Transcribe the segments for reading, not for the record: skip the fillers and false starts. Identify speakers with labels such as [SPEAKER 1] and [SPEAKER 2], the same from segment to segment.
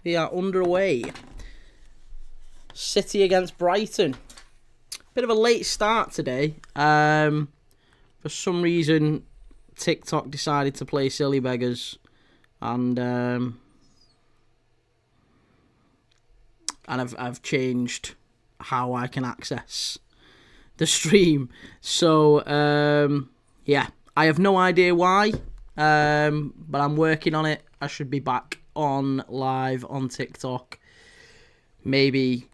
[SPEAKER 1] We are underway. City against Brighton. Bit of a late start today. For some reason, TikTok decided to play silly beggars, and I've changed how I can access the stream. So yeah, I have no idea why, but I'm working on it. I should be back on live on TikTok maybe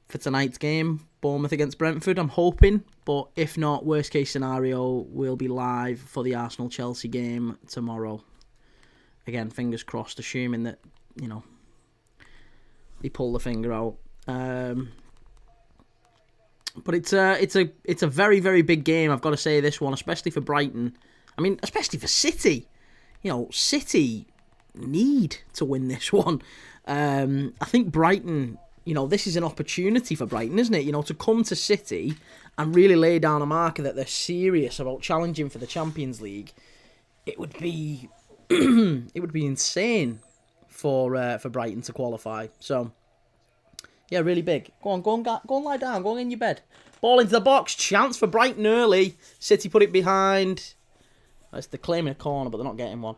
[SPEAKER 1] for tonight's game, Bournemouth against Brentford, I'm hoping. But if not, worst case scenario, we'll be live for the Arsenal-Chelsea game tomorrow. Again, fingers crossed, assuming that, you know, they pull the finger out. But it's a very, very big game, I've got to say, this one, especially for Brighton. I mean, especially for City. You know, City need to win this one. I think Brighton, you know, this is an opportunity for Brighton, isn't it? You know, to come to City and really lay down a marker that they're serious about challenging for the Champions League. It would be it would be insane for Brighton to qualify. So yeah, really big. Go on, lie down. Go on in your bed. Ball into the box. Chance for Brighton early. City put it behind. They're claiming a corner, but they're not getting one.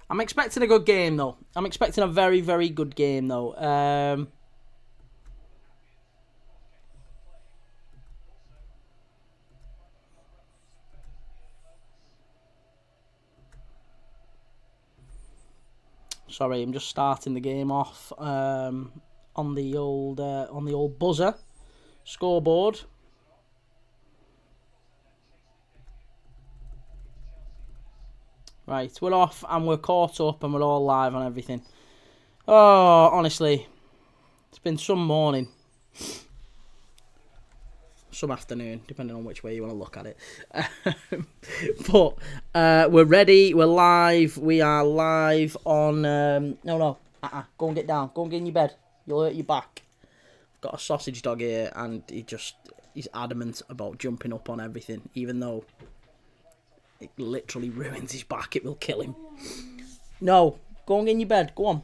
[SPEAKER 1] I'm expecting a good game, though. I'm expecting a very, very good game, though. Sorry, I'm just starting the game off on the old buzzer scoreboard. Right, we're off and we're caught up and we're all live on everything. Oh, honestly, it's been some morning. Some afternoon, depending on which way you want to look at it. But we're ready, we're live, we are live on... Go and get down, go and get in your bed. You'll hurt your back. I've got a sausage dog here and he's adamant about jumping up on everything, even though it literally ruins his back. It will kill him. No, go and get in your bed. Go on.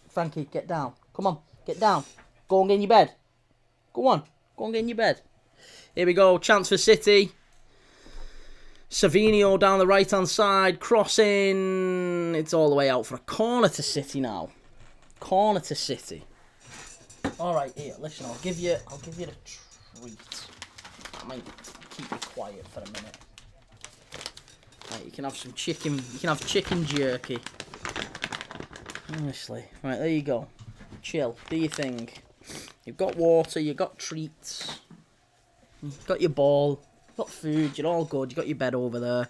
[SPEAKER 1] Frankie, get down. Come on, get down. Go and get in your bed. Go on, go and get in your bed. Here we go. Chance for City. Savinio down the right-hand side. Crossing. It's all the way out for a corner to City now. Corner to City. Alright, here, listen, I'll give you the treat. I might keep you quiet for a minute. Right, you can have some chicken, you can have chicken jerky. Honestly. Right, there you go. Chill, do your thing. You've got water, you've got treats. You've got your ball, you've got food, you're all good, you've got your bed over there.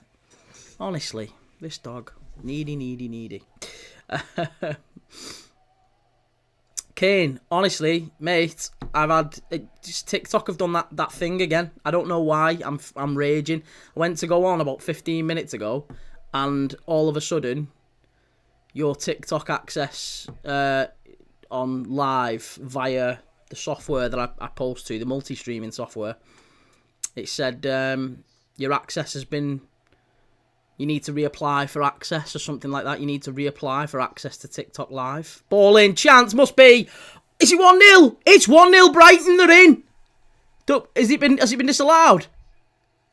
[SPEAKER 1] Honestly, this dog, needy. Kane, honestly, mate, I've had just TikTok have done that thing again. I don't know why. I'm raging. I went to go on about 15 minutes ago, and all of a sudden, your TikTok access on live via the software that I post to, the multi-streaming software, it said your access has been... You need to reapply for access or something like that. You need to reapply for access to TikTok Live. Ball in. Chance must be. Is it 1-0? It's 1-0 Brighton. They're in. Has it been disallowed?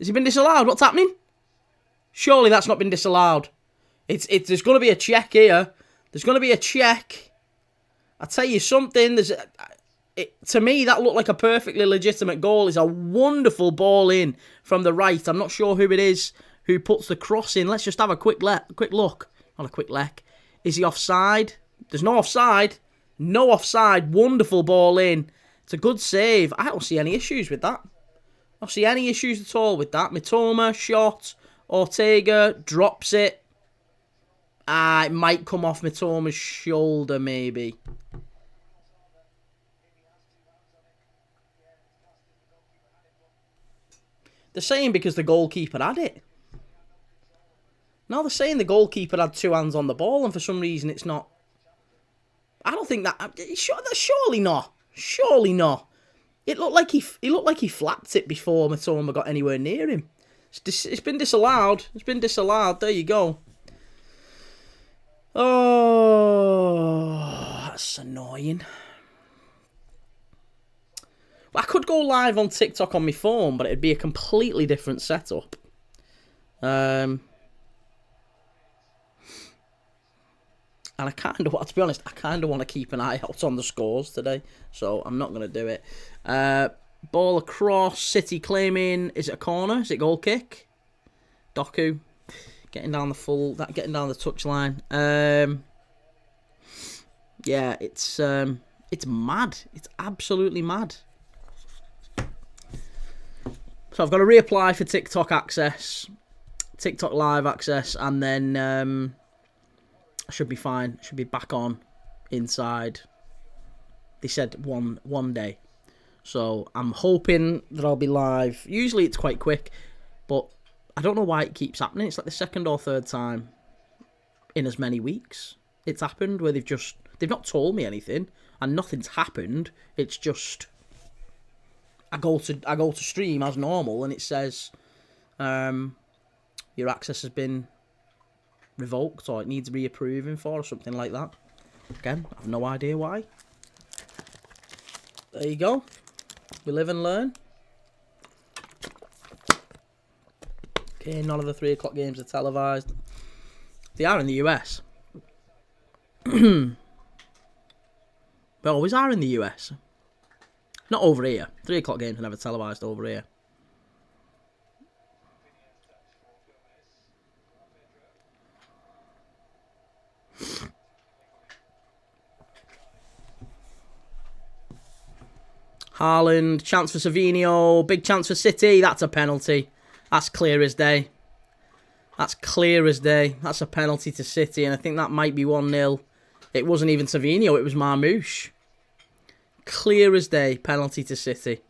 [SPEAKER 1] Has it been disallowed? What's happening? Surely that's not been disallowed. There's going to be a check here. There's going to be a check. I tell you something. To me, that looked like a perfectly legitimate goal. It's a wonderful ball in from the right. I'm not sure who it is who puts the cross in. Let's just have a quick look. Not a quick look. Is he offside? There's no offside. No offside. Wonderful ball in. It's a good save. I don't see any issues with that. I don't see any issues at all with that. Mitoma, shot. Ortega drops it. It might come off Mitoma's shoulder, maybe. They're saying because the goalkeeper had it. No, they're saying the goalkeeper had two hands on the ball, and for some reason it's not. I don't think that. Surely not. Surely not. It looked like he flapped it before Mitoma got anywhere near him. It's been disallowed. It's been disallowed. There you go. Oh, that's annoying. Well, I could go live on TikTok on my phone, but it'd be a completely different setup. And I kind of, to be honest, I kind of want to keep an eye out on the scores today, so I'm not going to do it. Ball across, City claiming, is it a corner? Is it goal kick? Doku getting down the touchline. Yeah, it's mad. It's absolutely mad. So I've got to reapply for TikTok access, TikTok live access, and then I should be fine. Should be back on inside. They said one day. So I'm hoping that I'll be live. Usually it's quite quick, but I don't know why it keeps happening. It's like the second or third time in as many weeks it's happened where they've not told me anything and nothing's happened. It's just I go to stream as normal and it says your access has been revoked or it needs reapproving for or something like that. Again, I have no idea why. There you go. We live and learn. Okay, none of the 3 o'clock games are televised. They are in the US. They always are in the US. Not over here. 3 o'clock games are never televised over here. Haaland, chance for Savinho, big chance for City. That's a penalty. That's clear as day. That's clear as day. That's a penalty to City, and I think that might be 1-0. It wasn't even Savinho, it was Marmoush. Clear as day, penalty to City.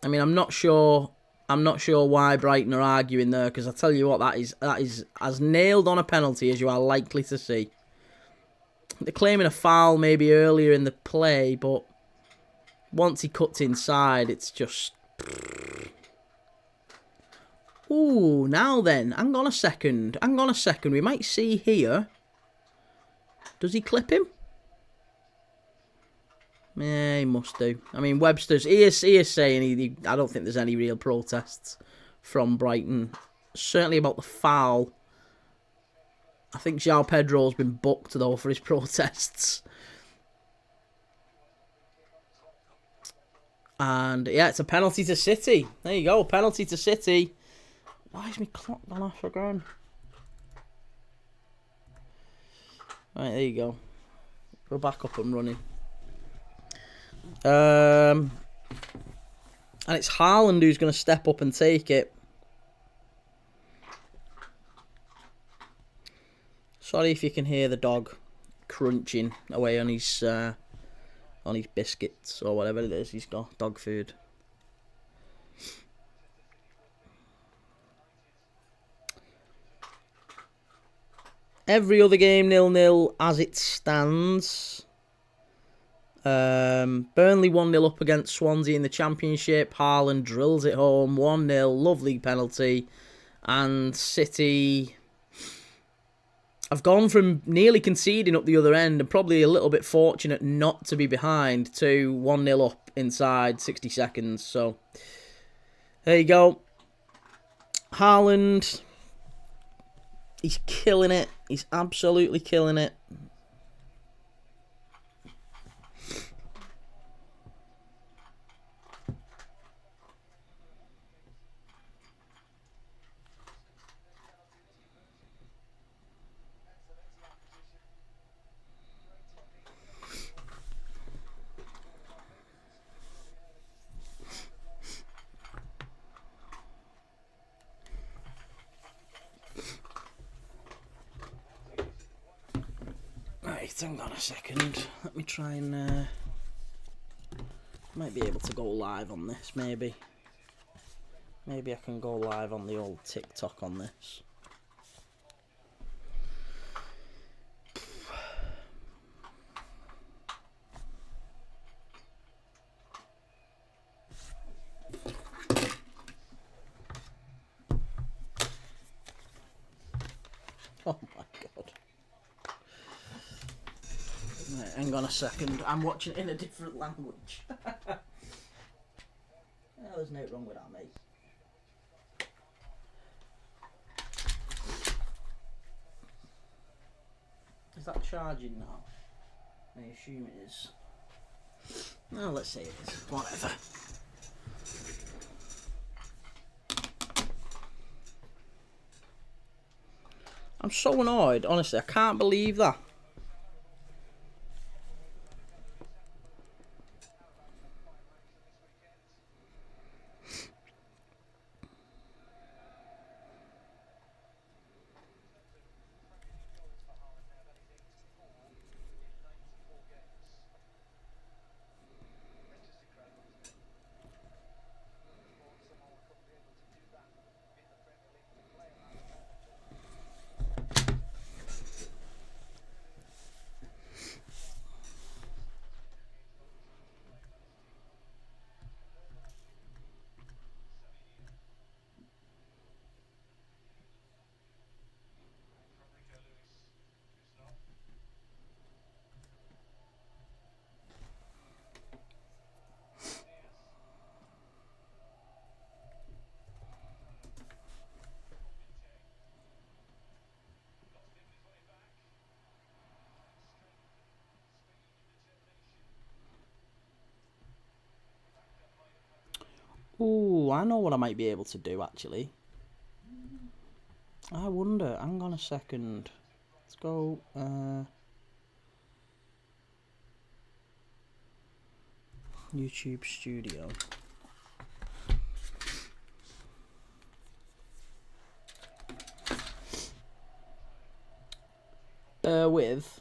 [SPEAKER 1] I mean, I'm not sure why Brighton are arguing there, because I tell you what, that is as nailed on a penalty as you are likely to see. They're claiming a foul maybe earlier in the play, but once he cuts inside, it's just... Ooh, now then, hang on a second. We might see here. Does he clip him? Yeah, he must do. I mean, Webster's... He is saying I don't think there's any real protests from Brighton. Certainly about the foul. I think João Pedro's been booked, though, for his protests. And, yeah, it's a penalty to City. There you go, penalty to City. Why is my clock gone off again? Right, there you go. We're back up and running. And it's Haaland who's going to step up and take it. Sorry if you can hear the dog crunching away on his biscuits or whatever it is he's got, dog food. Every other game 0-0 as it stands. Burnley 1-0 up against Swansea in the Championship. Haaland drills it home, 1-0, lovely penalty. And City have gone from nearly conceding up the other end and probably a little bit fortunate not to be behind to 1-0 up inside 60 seconds. So, there you go. Haaland, he's killing it. He's absolutely killing it. Right, hang on a second. Let me try and... might be able to go live on this, maybe. Maybe I can go live on the old TikTok on this. Oh my god. Right, hang on a second. I'm watching it in a different language. There's no wrong with that, mate. Is that charging now? I assume it is. No, let's say it is. Whatever. I'm so annoyed, honestly. I can't believe that. Ooh, I know what I might be able to do, actually. I wonder. Hang on a second. Let's go... YouTube Studio. With...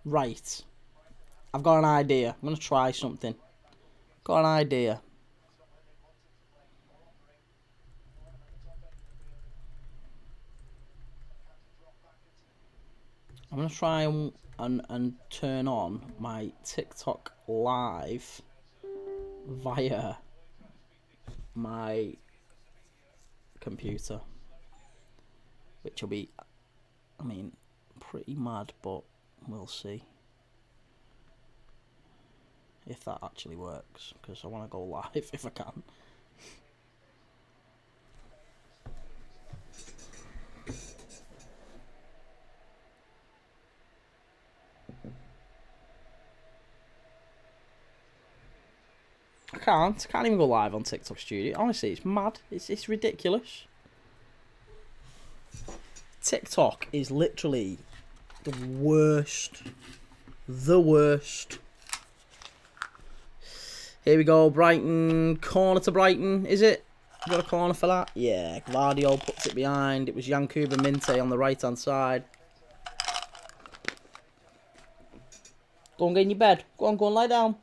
[SPEAKER 1] Right. I've got an idea. I'm going to try something. Got an idea. I'm going to try and turn on my TikTok live via my computer. Which will be, I mean, pretty mad, but we'll see if that actually works, because I want to go live if I can. I can't even go live on TikTok Studio. Honestly, it's mad. It's ridiculous. TikTok is literally the worst. The worst. Here we go, Brighton. Corner to Brighton, is it? Got a corner for that? Yeah, Gvardiol puts it behind. It was Yankuba Minte on the right-hand side. Go and get in your bed. Go and lie down.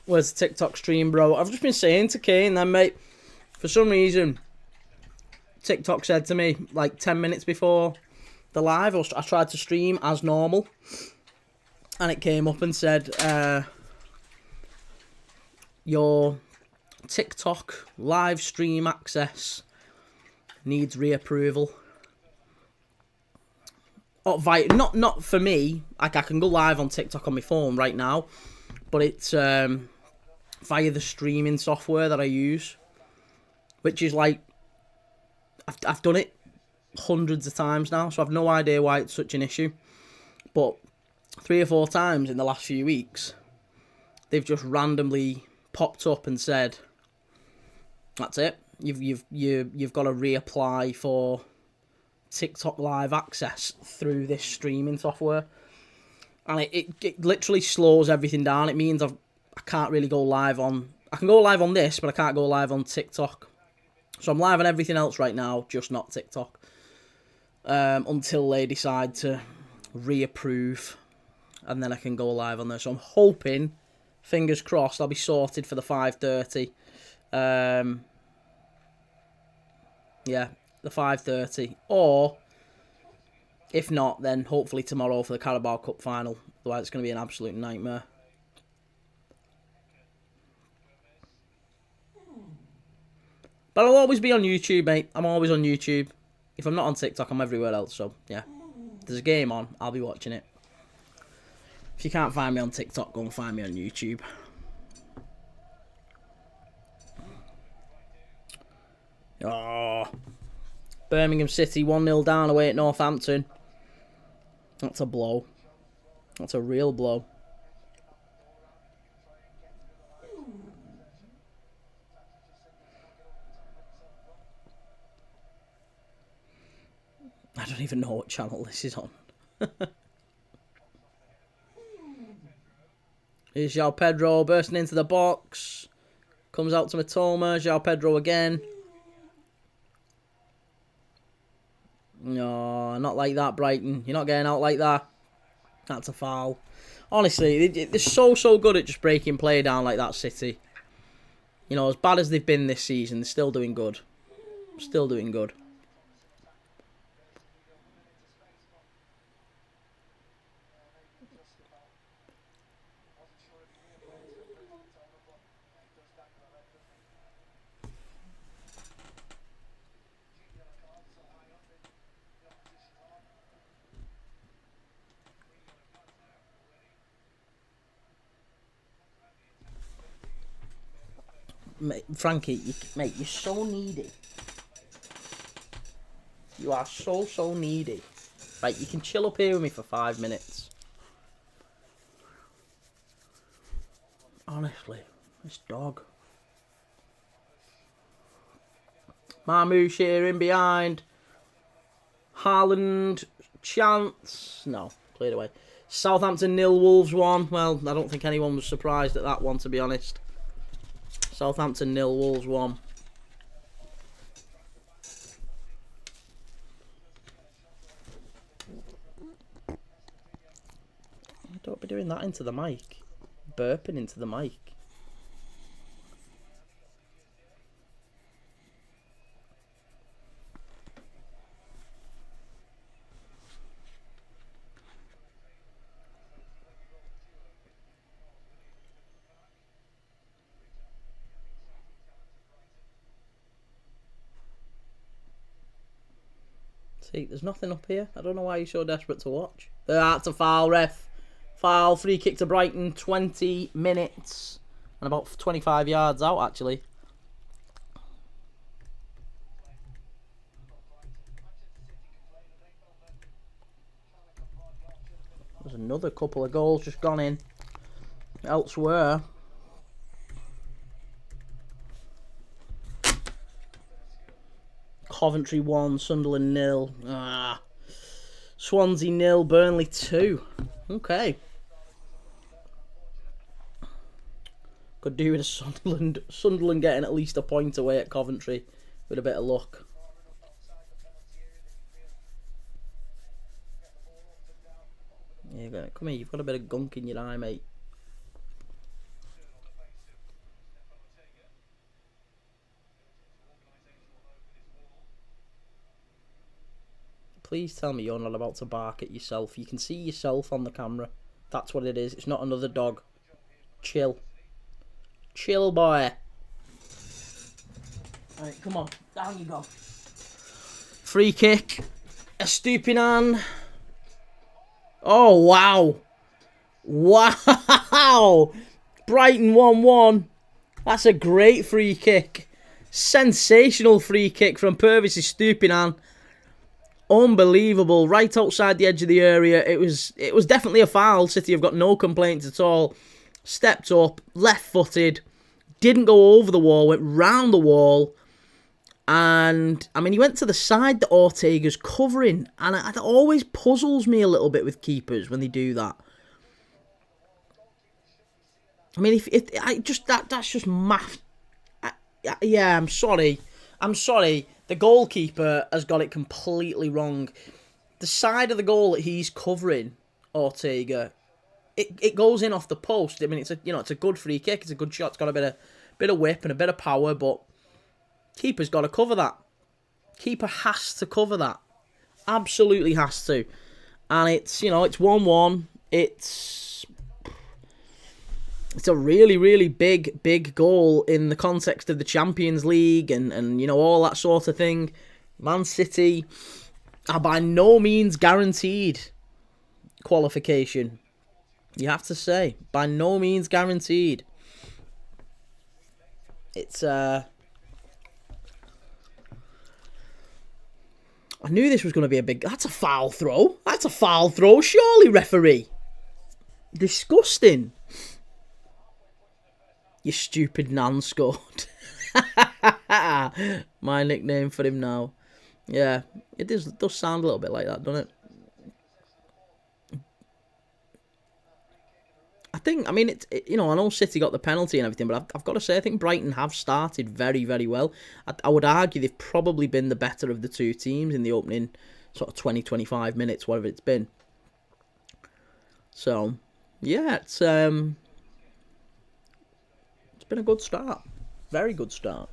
[SPEAKER 1] Where's the TikTok stream, bro? I've just been saying to Kane then, mate, for some reason, TikTok said to me, like 10 minutes before the live, I tried to stream as normal, and it came up and said, your TikTok live stream access needs reapproval. Oh, not for me. Like, I can go live on TikTok on my phone right now, but it's via the streaming software that I use, which is like, I've done it hundreds of times now, so I've no idea why it's such an issue. But 3 or 4 times in the last few weeks, they've just randomly popped up and said, "That's it. You've got to reapply for TikTok live access through this streaming software," and it literally slows everything down. It means I can't really go live on. I can go live on this, but I can't go live on TikTok. So I'm live on everything else right now, just not TikTok. Until they decide to reapprove, and then I can go live on there. So I'm hoping, fingers crossed, I'll be sorted for the 5:30. Yeah, the 5:30. Or, if not, then hopefully tomorrow for the Carabao Cup final. Otherwise, it's going to be an absolute nightmare. But I'll always be on YouTube, mate. I'm always on YouTube. If I'm not on TikTok, I'm everywhere else. So, yeah. If there's a game on, I'll be watching it. If you can't find me on TikTok, go and find me on YouTube. Oh. Birmingham City 1-0 down away at Northampton. That's a blow. That's a real blow. I don't even know what channel this is on. Here's João Pedro bursting into the box. Comes out to Matoma. João Pedro again. No, not like that, Brighton. You're not getting out like that. That's a foul. Honestly, they're so good at just breaking play down like that, City. You know, as bad as they've been this season, they're still doing good. Still doing good. Mate, Frankie, mate, you're so needy. You are so needy. Right, you can chill up here with me for 5 minutes. Honestly, this dog. Marmouche here in behind. Haaland, chance. No, cleared away. Southampton 0, Wolves 1. Well, I don't think anyone was surprised at that one, to be honest. Southampton 0, Wolves 1. Don't be doing that into the mic. Burping into the mic. See, there's nothing up here. I don't know why you're so desperate to watch. That's a foul, ref. Foul, free kick to Brighton, 20 minutes. And about 25 yards out, actually. There's another couple of goals just gone in elsewhere. Coventry 1, Sunderland 0. Swansea 0, Burnley 2. Okay. Could do with a Sunderland getting at least a point away at Coventry with a bit of luck. Yeah, come here, you've got a bit of gunk in your eye, mate. Please tell me you're not about to bark at yourself. You can see yourself on the camera. That's what it is. It's not another dog. Chill. Chill, boy. Alright, come on. Down you go. Free kick. Estupinan. Oh, wow. Wow. Brighton 1-1. That's a great free kick. Sensational free kick from Pervis Estupinan. Unbelievable. Right outside the edge of the area. It was definitely a foul. City have got no complaints at all. Stepped up, left-footed, didn't go over the wall, went round the wall. And, I mean, he went to the side that Ortega's covering. And it always puzzles me a little bit with keepers when they do that. I mean, that's just math. Yeah, I'm sorry. The goalkeeper has got it completely wrong. The side of the goal that he's covering, Ortega, it goes in off the post. I mean, it's a good free kick. It's a good shot. It's got a bit of whip and a bit of power, but keeper's got to cover that. Keeper has to cover that. Absolutely has to. And it's 1-1. It's a really, really big goal in the context of the Champions League and all that sort of thing. Man City are by no means guaranteed qualification. You have to say, by no means guaranteed. It's I knew this was going to be a big... That's a foul throw. That's a foul throw, surely, referee. Disgusting. You stupid Nan scored. My nickname for him now. Yeah, it does sound a little bit like that, doesn't it? I mean, I know City got the penalty and everything, but I've got to say, I think Brighton have started very, very well. I would argue they've probably been the better of the two teams in the opening sort of 20-25 minutes, whatever it's been. So, yeah, it's been a good start. Very good start.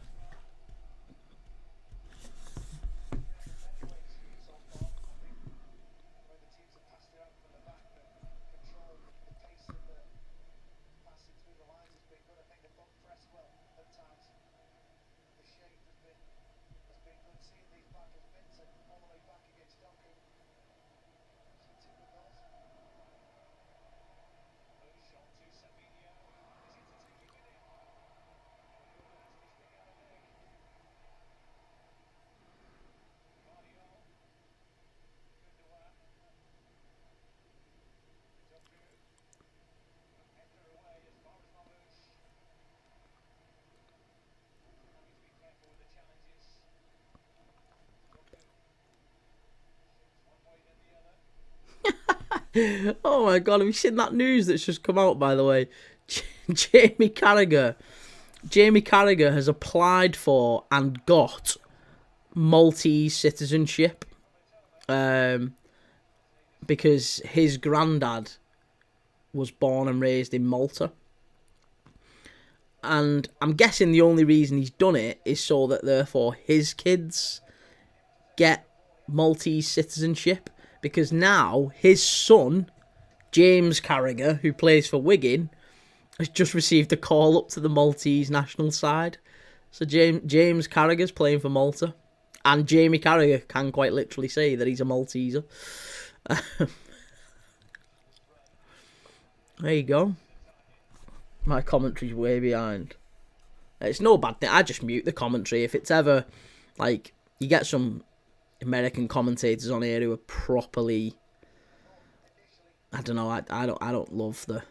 [SPEAKER 1] Oh my god, have you seen that news that's just come out, by the way? Jamie Carragher has applied for and got Maltese citizenship because his granddad was born and raised in Malta. And I'm guessing the only reason he's done it is so that therefore his kids get Maltese citizenship. Because now his son, James Carragher, who plays for Wigan, has just received a call up to the Maltese national side. So James Carragher's playing for Malta. And Jamie Carragher can quite literally say that he's a Malteser. There you go. My commentary's way behind. It's no bad thing. I just mute the commentary. If it's ever, like, you get some American commentators on here who are properly, I don't know, I don't love the...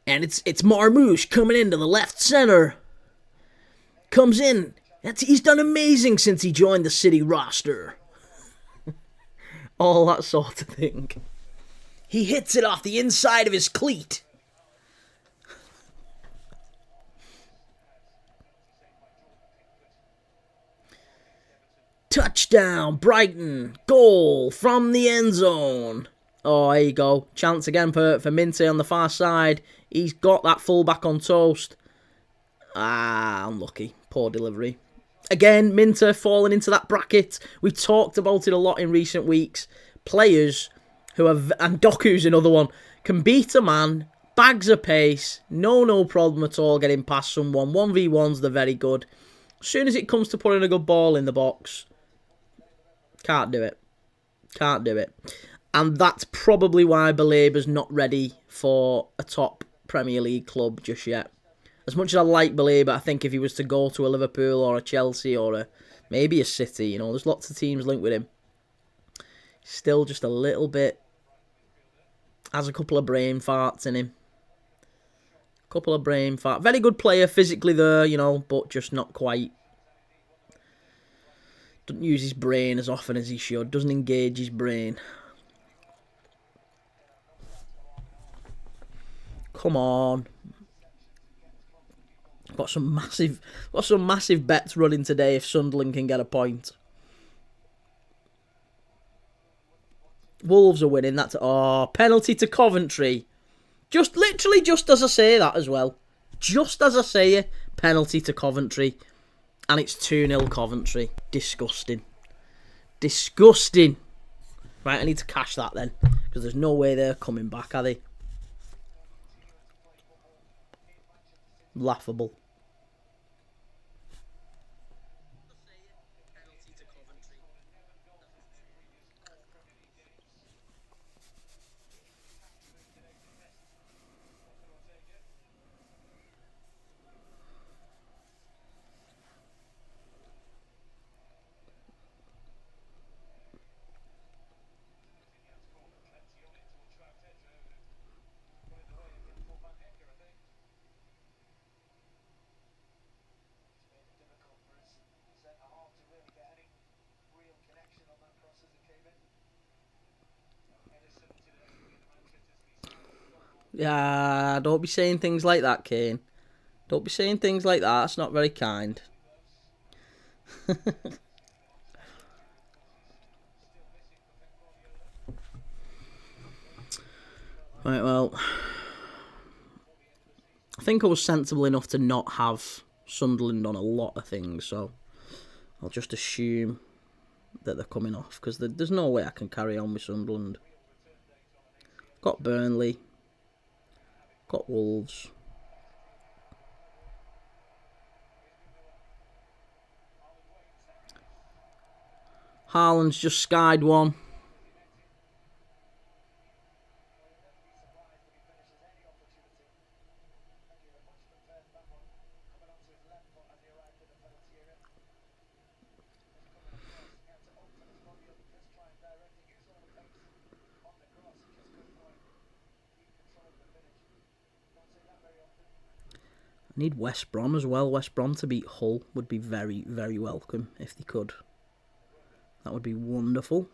[SPEAKER 1] And it's Marmoush coming into the left centre. Comes in. He's done amazing since he joined the City roster. All that sort of thing. He hits it off the inside of his cleat. Touchdown, Brighton. Goal from the end zone. Oh, there you go. Chance again for Minte on the far side. He's got that fullback on toast. Ah, unlucky. Poor delivery. Again, Minter falling into that bracket. We talked about it a lot in recent weeks. Players who have, and Doku's another one, can beat a man, bags of pace, no problem at all getting past someone. 1v1s, they're very good. As soon as it comes to putting a good ball in the box, can't do it. Can't do it. And that's probably why Balaba's not ready for a top Premier League club just yet. As much as I like Balaba, I think if he was to go to a Liverpool or a Chelsea or maybe a City, you know, there's lots of teams linked with him. Still just a little bit, has a couple of brain farts in him. Couple of brain farts. Very good player, physically there, you know, but just not quite. Doesn't use his brain as often as he should. Doesn't engage his brain. Come on. Got some massive bets running today if Sunderland can get a point. Wolves are winning. That's penalty to Coventry. Literally just as I say that as well. Just as I say it, penalty to Coventry. And it's 2-0 Coventry. Disgusting. Disgusting. Right, I need to cash that then. Because there's no way they're coming back, are they? Laughable. Yeah, don't be saying things like that, Kane. Don't be saying things like that. That's not very kind. Right, well, I think I was sensible enough to not have Sunderland on a lot of things, so I'll just assume that they're coming off, because there's no way I can carry on with Sunderland. Got Burnley. Got Wolves. Haaland's just skied one. I need West Brom as well. West Brom to beat Hull would be very, very welcome if they could. That would be wonderful.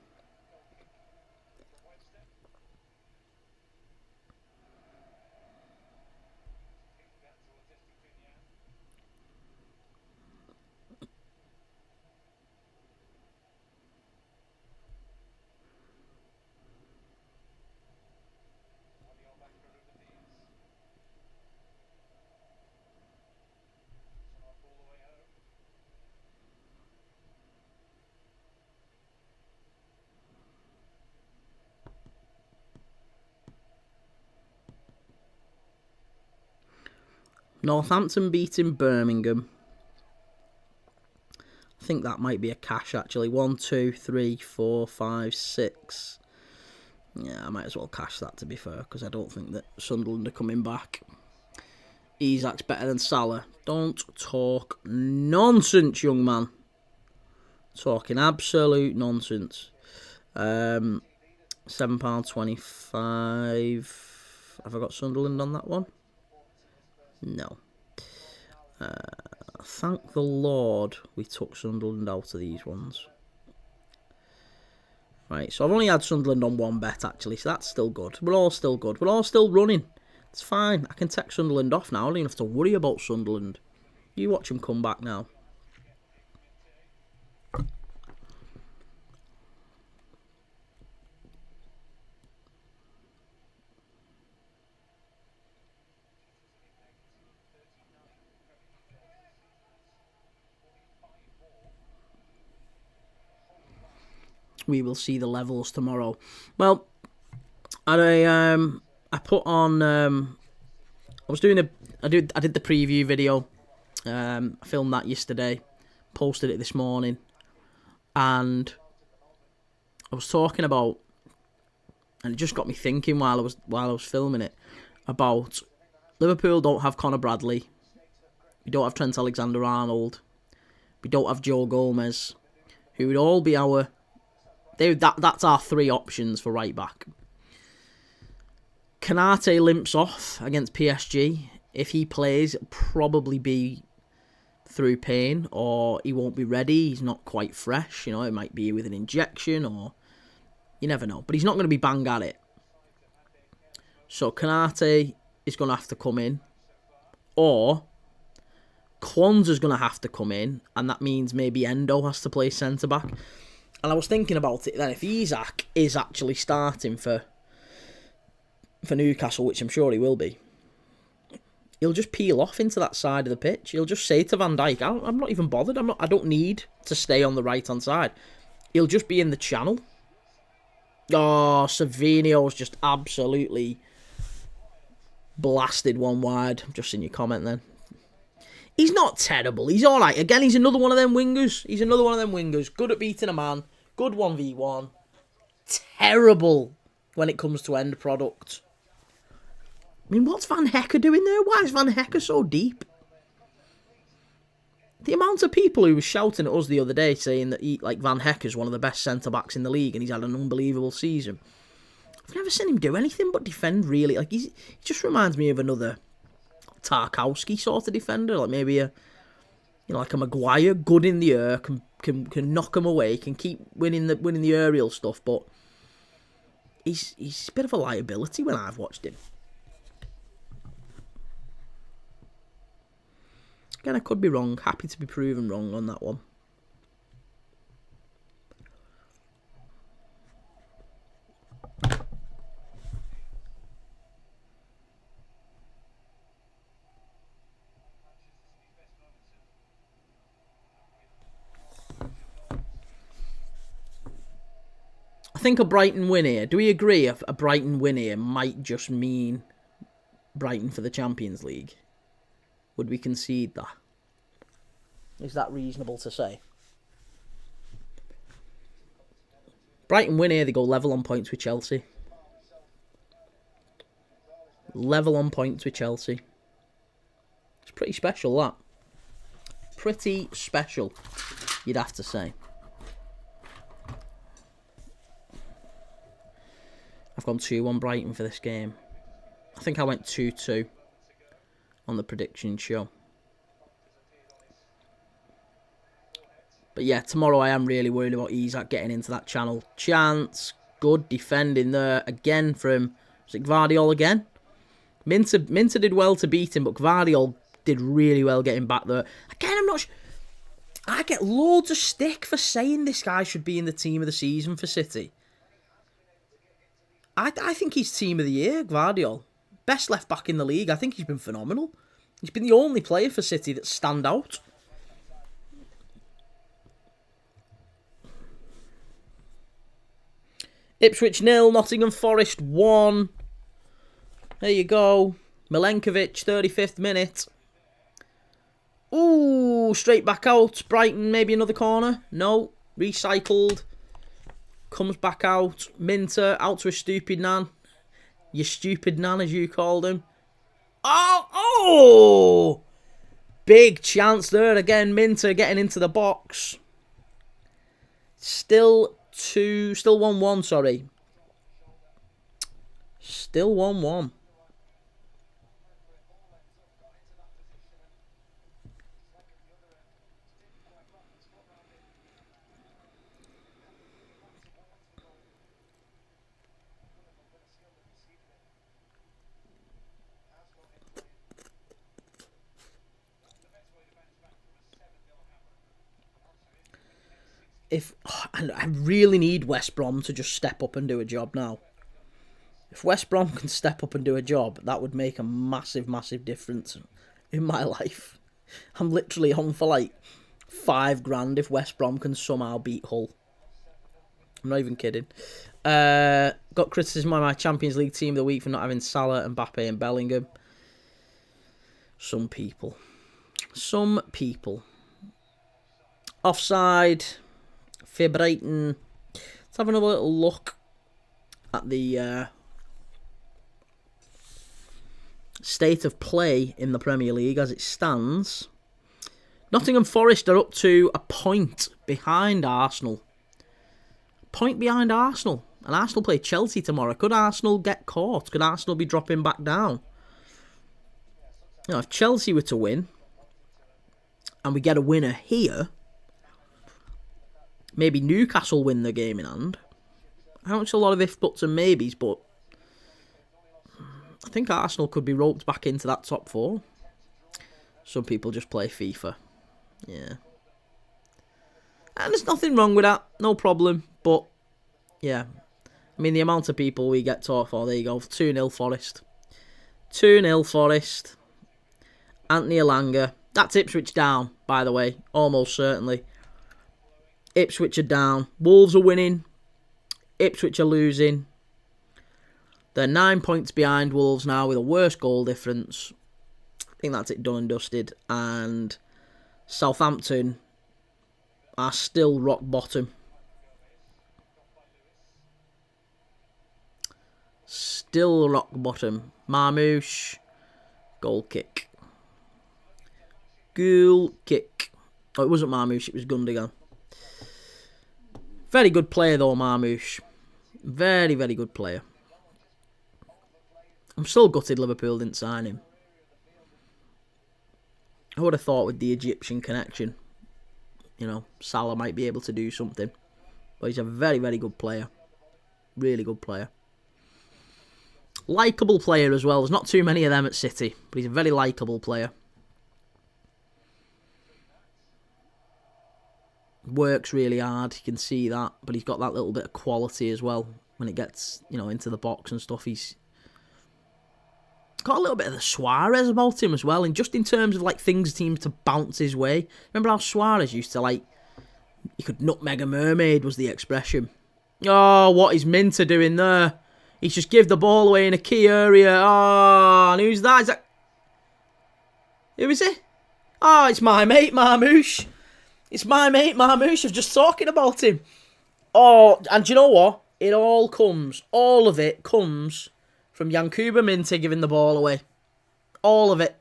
[SPEAKER 1] Northampton beating Birmingham. I think that might be a cash actually. 1, 2, 3, 4, 5, 6. Yeah, I might as well cash that to be fair, because I don't think that Sunderland are coming back. Isak's better than Salah. Don't talk nonsense, young man. Talking absolute nonsense. £7.25. Have I got Sunderland on that one? No. Thank the Lord we took Sunderland out of these ones. Right, so I've only had Sunderland on one bet actually, so that's still good. We're all still good. We're all still running. It's fine. I can take Sunderland off now. I don't even have to worry about Sunderland. You watch them come back now. we will see the levels tomorrow. Well, I put on. I was doing I did the preview video. I filmed that yesterday, posted it this morning, and I was talking about, and it just got me thinking while I was filming it, about Liverpool don't have Conor Bradley, we don't have Trent Alexander-Arnold, we don't have Joe Gomez, who would all be that's our three options for right back. Kanate limps off against PSG. If he plays, it'll probably be through pain, or he won't be ready. He's not quite fresh. You know, it might be with an injection, or you never know. But he's not going to be bang at it. So Kanate is going to have to come in, or Kwanzaa's going to have to come in, and that means maybe Endo has to play centre back. And I was thinking about it then. If Isak is actually starting for Newcastle, which I'm sure he will be, he'll just peel off into that side of the pitch. He'll just say to Van Dijk, I'm not even bothered. I don't need to stay on the right-hand side. He'll just be in the channel. Oh, Savinio's just absolutely blasted one wide. I've just seen your comment then. He's not terrible. He's all right. Again, he's another one of them wingers. Good at beating a man. Good 1v1. Terrible when it comes to end product. I mean, what's Van Hecker doing there? Why is Van Hecker so deep? The amount of people who were shouting at us the other day saying that Van Hecker's one of the best centre-backs in the league and he's had an unbelievable season. I've never seen him do anything but defend, really. He just reminds me of another Tarkowski sort of defender. Like maybe like a Maguire, good in the air, can knock him away, can keep winning the aerial stuff, but he's a bit of a liability when I've watched him. Again, I could be wrong. Happy to be proven wrong on that one. I think a Brighton win here. Do we agree a Brighton win here might just mean Brighton for the Champions League? Would we concede that? Is that reasonable to say? Brighton win here, they go level on points with Chelsea. Level on points with Chelsea. It's pretty special, that. Pretty special, you'd have to say. I've gone 2-1 Brighton for this game. I think I went 2-2 on the prediction show. But yeah, tomorrow I am really worried about Isak getting into that channel. Chance, good defending there. Again from, was it Gvardiol again? Minter did well to beat him, but Gvardiol did really well getting back there. Again, I'm not sure. I get loads of stick for saying this guy should be in the team of the season for City. I think he's team of the year, Gvardiol. Best left back in the league. I think he's been phenomenal. He's been the only player for City that stand out. Ipswich 0, Nottingham Forest 1. There you go. Milenkovic, 35th minute. Ooh, straight back out. Brighton, maybe another corner. No, recycled. Comes back out. Minter, out to a stupid nan. Your stupid nan, as you called him. Oh! Big chance there again. Minter getting into the box. Still 1-1, sorry. Still 1-1. I really need West Brom to just step up and do a job now. If West Brom can step up and do a job, that would make a massive, massive difference in my life. I'm literally on for like £5,000 if West Brom can somehow beat Hull. I'm not even kidding. Got criticism on my Champions League team of the week for not having Salah, Mbappe and Bellingham. Some people. Offside for Brighton. Let's have another little look at the state of play in the Premier League as it stands. Nottingham Forest are up to a point behind Arsenal. And Arsenal play Chelsea tomorrow. Could Arsenal get caught? Could Arsenal be dropping back down? You know, if Chelsea were to win, and we get a winner here, maybe Newcastle win the game in hand. I know it's a lot of if, buts and maybes, but I think Arsenal could be roped back into that top four. Some people just play FIFA. Yeah. And there's nothing wrong with that. No problem. But, yeah. I mean, the amount of people we get taught for. There you go. 2-0 Forest. 2-0 Forest. Anthony Elanga. That's Ipswich down, by the way. Almost certainly. Ipswich are down. Wolves are winning. Ipswich are losing. They're 9 points behind Wolves now with a worse goal difference. I think that's it done and dusted. And Southampton are still rock bottom. Still rock bottom. Marmouche. Goal kick. Goal kick. Oh, it wasn't Marmouche, it was Gundogan. Very good player though, Marmouche. Very, very good player. I'm still gutted Liverpool didn't sign him. I would have thought with the Egyptian connection, you know, Salah might be able to do something. But he's a very, very good player. Really good player. Likeable player as well. There's not too many of them at City, but he's a very likeable player. Works really hard, you can see that, but he's got that little bit of quality as well when it gets, you know, into the box and stuff. He's got a little bit of the Suarez about him as well, and just in terms of like things seem to bounce his way. Remember how Suarez used to like, he could nutmeg a mermaid was the expression. Oh, what is Minter doing there? He's just give the ball away in a key area. Oh, and who's that? Is that? Who is it? Oh, it's my mate Marmouche. It's my mate Marmouche. I was just talking about him. Oh, and do you know what? All of it comes from Yankuba Minter giving the ball away. All of it.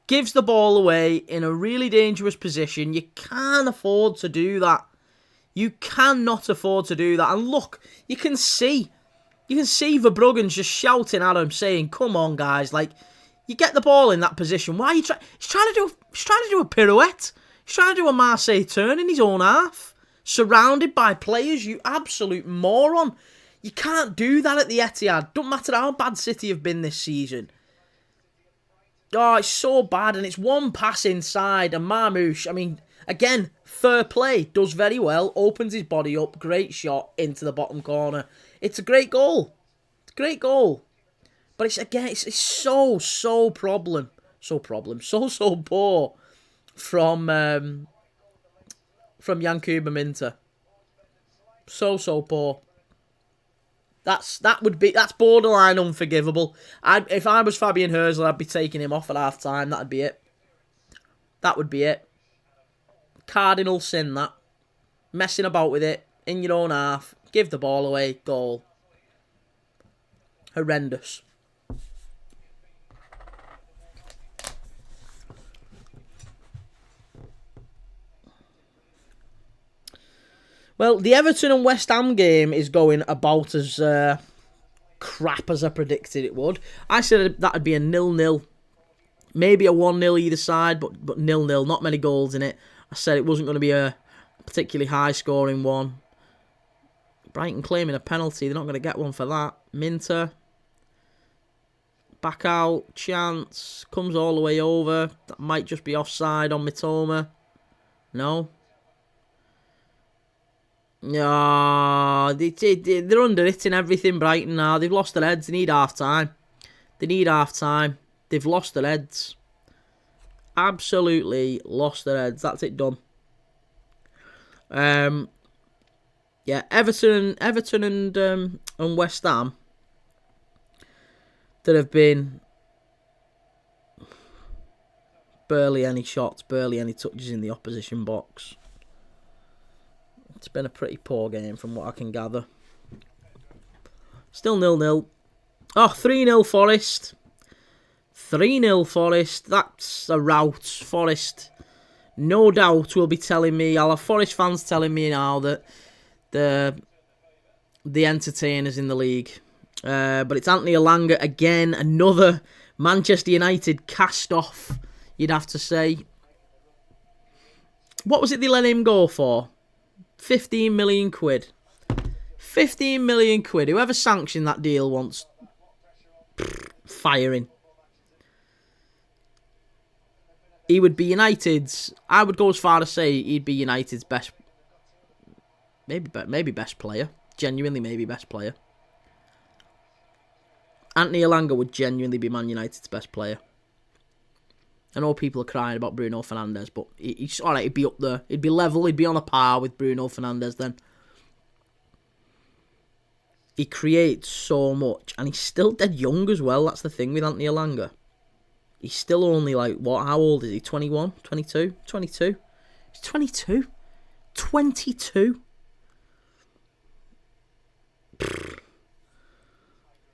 [SPEAKER 1] Gives the ball away in a really dangerous position. You can't afford to do that. You cannot afford to do that. And look, you can see Verbruggen's just shouting at him, saying, "Come on, guys! Like, you get the ball in that position. Why are you trying? He's trying to do a pirouette. He's trying to do a Marseille turn in his own half, surrounded by players. You absolute moron! You can't do that at the Etihad. Don't matter how bad City have been this season. Oh, it's so bad, and it's one pass inside, and Marmouche, I mean, again, fair play, does very well, opens his body up, great shot into the bottom corner. It's a great goal. It's a great goal. But it's, again, it's so poor from Yankuba Minter. So poor. That's borderline unforgivable. If I was Fabian Herzl, I'd be taking him off at half time. That'd be it. That would be it. Cardinal sin, that. Messing about with it in your own half. Give the ball away. Goal. Horrendous. Well, the Everton and West Ham game is going about as crap as I predicted it would. I said that'd be a 0-0. Maybe a 1-0 either side, but 0-0. Not many goals in it. I said it wasn't going to be a particularly high-scoring one. Brighton claiming a penalty. They're not going to get one for that. Minter. Back out. Chance. Comes all the way over. That might just be offside on Mitoma. No. No, they're under-hitting everything, Brighton now. They've lost their heads. They need half-time. They've lost their heads. Absolutely lost their heads. That's it done. Yeah, Everton and West Ham that have been barely any shots, barely any touches in the opposition box. It's been a pretty poor game from what I can gather. Still 0-0. Oh, 3-0 Forest. 3-0 Forest. That's a rout. Forest, no doubt, will be telling me. I'll have Forest fans telling me now that the entertainers in the league. But it's Anthony Elanga again. Another Manchester United cast off, you'd have to say. What was it they let him go for? 15 million quid. 15 million quid. Whoever sanctioned that deal wants firing. He would be United's. I would go as far to say he'd be United's best. Maybe best player. Genuinely, maybe best player. Anthony Elanga would genuinely be Man United's best player. I know people are crying about Bruno Fernandes, but he's alright. He'd be up there. He'd be level. He'd be on a par with Bruno Fernandes then. He creates so much, and he's still dead young as well. That's the thing with Anthony Elanga. He's still only like, what? How old is he? 21? 22? 22? He's 22? 22?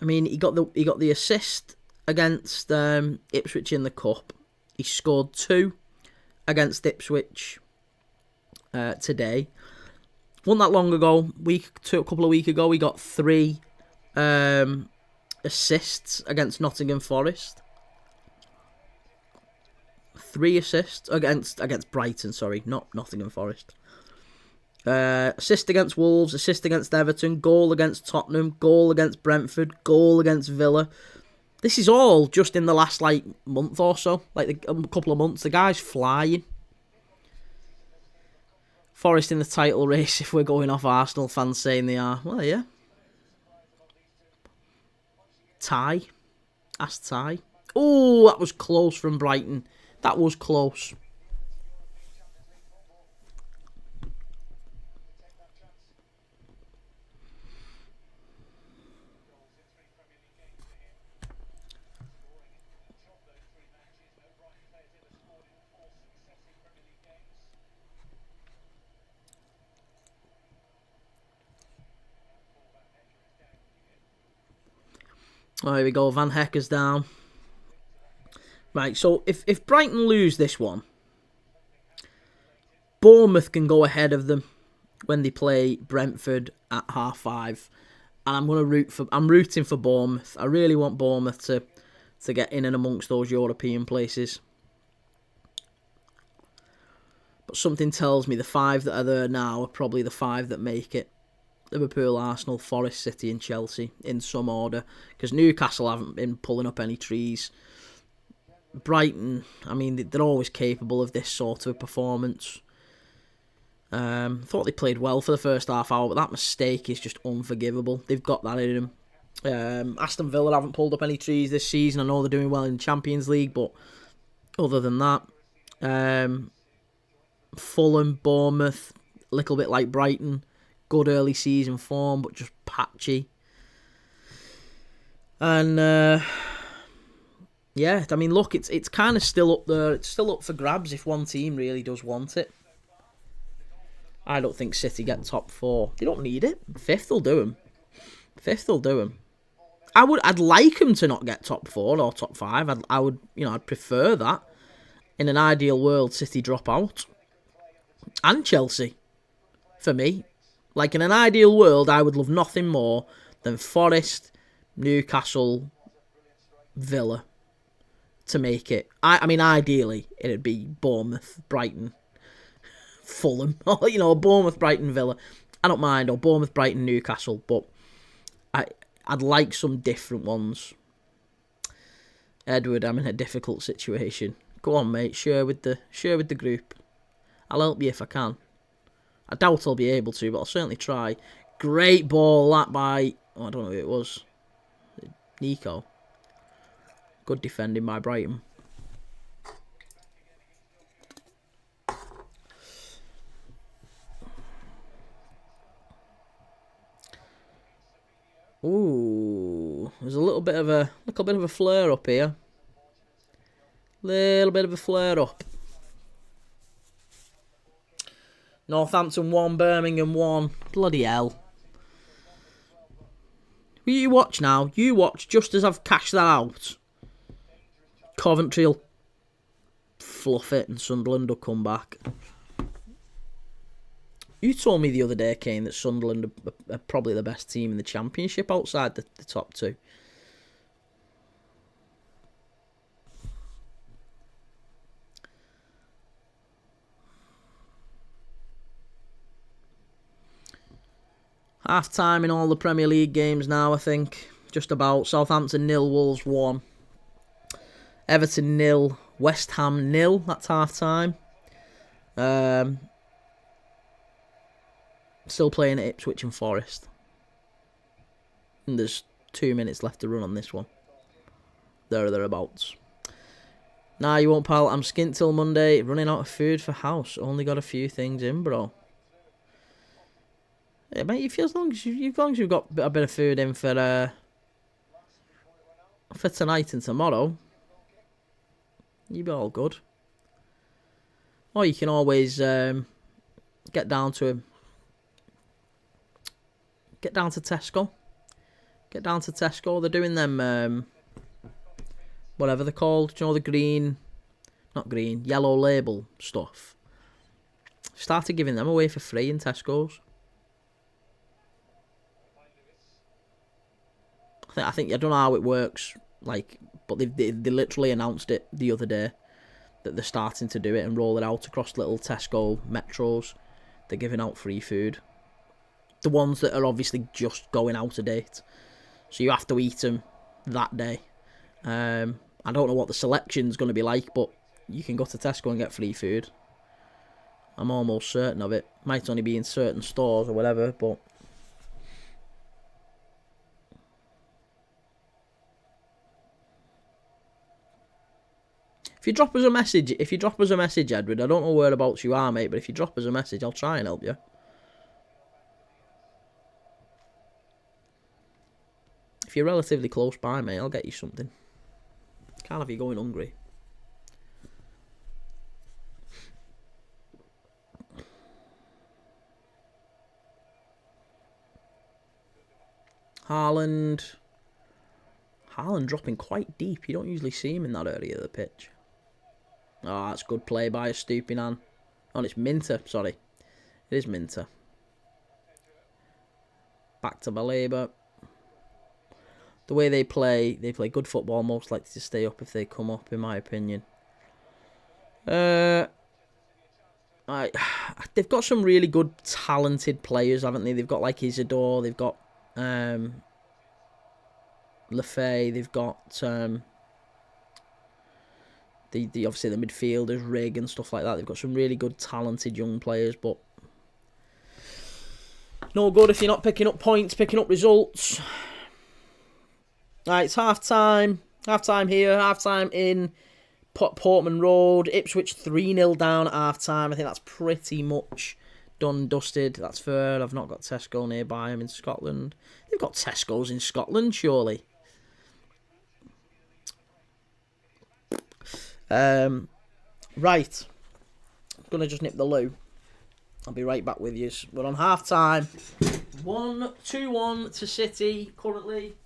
[SPEAKER 1] I mean, he got the assist against Ipswich in the cup. He scored 2 against Ipswich today. Wasn't that long ago. A couple of weeks ago, he got 3 assists against Nottingham Forest. 3 assists against Brighton. Sorry, not Nottingham Forest. Assist against Wolves, assist against Everton, goal against Tottenham, goal against Brentford, goal against Villa. This is all just in the last month or so, a couple of months. The guy's flying. Forest in the title race, if we're going off Arsenal fans saying they are. Well, yeah. Tie. Ask Ty. Oh, that was close from Brighton. That was close. Oh, here we go. Van Hecker's down. Right, so if Brighton lose this one, Bournemouth can go ahead of them when they play Brentford at 5:30. And I'm rooting for Bournemouth. I really want Bournemouth to get in and amongst those European places. But something tells me the 5 that are there now are probably the 5 that make it. Liverpool, Arsenal, Forest, City and Chelsea in some order. Because Newcastle haven't been pulling up any trees. Brighton, I mean, they're always capable of this sort of performance. Thought they played well for the first half hour, but that mistake is just unforgivable. They've got that in them. Aston Villa haven't pulled up any trees this season. I know they're doing well in the Champions League, but other than that, Fulham, Bournemouth, a little bit like Brighton. Good early season form, but just patchy. And yeah, I mean, look, it's kind of still up there. It's still up for grabs if one team really does want it. I don't think City get top 4. They don't need it. 5th will do them. 5th will do them. I'd like them to not get top 4 or top 5. I'd prefer that. In an ideal world, City drop out. And Chelsea. For me. Like, in an ideal world, I would love nothing more than Forest, Newcastle, Villa to make it. I mean, ideally, it'd be Bournemouth, Brighton, Fulham. Or, Bournemouth, Brighton, Villa. I don't mind. Or Bournemouth, Brighton, Newcastle. But I'd like some different ones. Edward, I'm in a difficult situation. Go on, mate. Share with the group. I'll help you if I can. I doubt I'll be able to, but I'll certainly try. Great ball, that by... I don't know who it was. Nico. Good defending by Brighton. Ooh, there's a little bit of a flare up here. Little bit of a flare up. Northampton 1, Birmingham 1. Bloody hell. Will you watch now? You watch just as I've cashed that out. Coventry will fluff it and Sunderland will come back. You told me the other day, Kane, that Sunderland are probably the best team in the Championship outside the top two. Half time in all the Premier League games now, I think. Just about. Southampton 0, Wolves 1. Everton 0, West Ham 0. That's half time. Still playing at Ipswich and Forest. And there's 2 minutes left to run on this one. There or thereabouts. Nah, you won't, pal. I'm skint till Monday. Running out of food for house. Only got a few things in, bro. Yeah, mate. If as long as you've got a bit of food in for tonight and tomorrow, you'll be all good. Or you can always get down to Tesco. Get down to Tesco. They're doing them whatever they're called. Do you know the yellow label stuff? Started giving them away for free in Tesco's. I think I don't know how it works, but they literally announced it the other day that they're starting to do it and roll it out across little Tesco metros. They're giving out free food. The ones that are obviously just going out of date, so you have to eat them that day. I don't know what the selection's going to be like, but you can go to Tesco and get free food. I'm almost certain of it. Might only be in certain stores or whatever, but if you drop us a message, Edward, I don't know whereabouts you are, mate, but if you drop us a message, I'll try and help you. If you're relatively close by, mate, I'll get you something. Can't have you going hungry. Haaland dropping quite deep. You don't usually see him in that area of the pitch. Oh, that's good play by a Stupinan. Oh, it's Minter, sorry. It is Minter. Back to Baleba. The way they play good football, most likely to stay up if they come up, in my opinion. They've got some really good, talented players, haven't they? They've got like Isidore, they've got Lefay, they've got the obviously the midfielders, Rig and stuff like that. They've got some really good, talented young players, but no good if you're not picking up points, picking up results. Right, it's half time. Half time here, half time in Portman Road. Ipswich 3-0 down at half time. I think that's pretty much done, dusted. That's fair. I've not got Tesco nearby. I'm in Scotland. They've got Tesco's in Scotland, surely. Right. I'm going to just nip the loo. I'll be right back with you. We're on half time. 2-1 to City currently.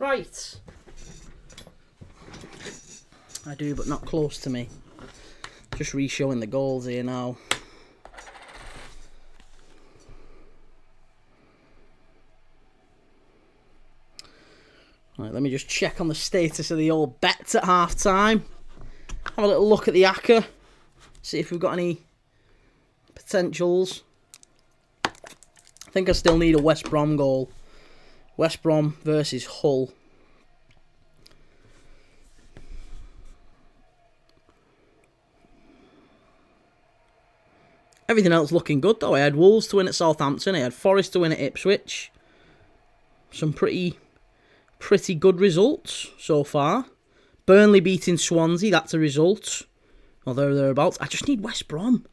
[SPEAKER 1] Right. I do, but not close to me. Just re-showing the goals here now. Right, let me just check on the status of the old bets at half time. Have a little look at the ACCA. See if we've got any potentials. I think I still need a West Brom goal. West Brom versus Hull. Everything else looking good though. I had Wolves to win at Southampton. I had Forest to win at Ipswich. Some pretty good results so far. Burnley beating Swansea. That's a result. Or thereabouts. I just need West Brom.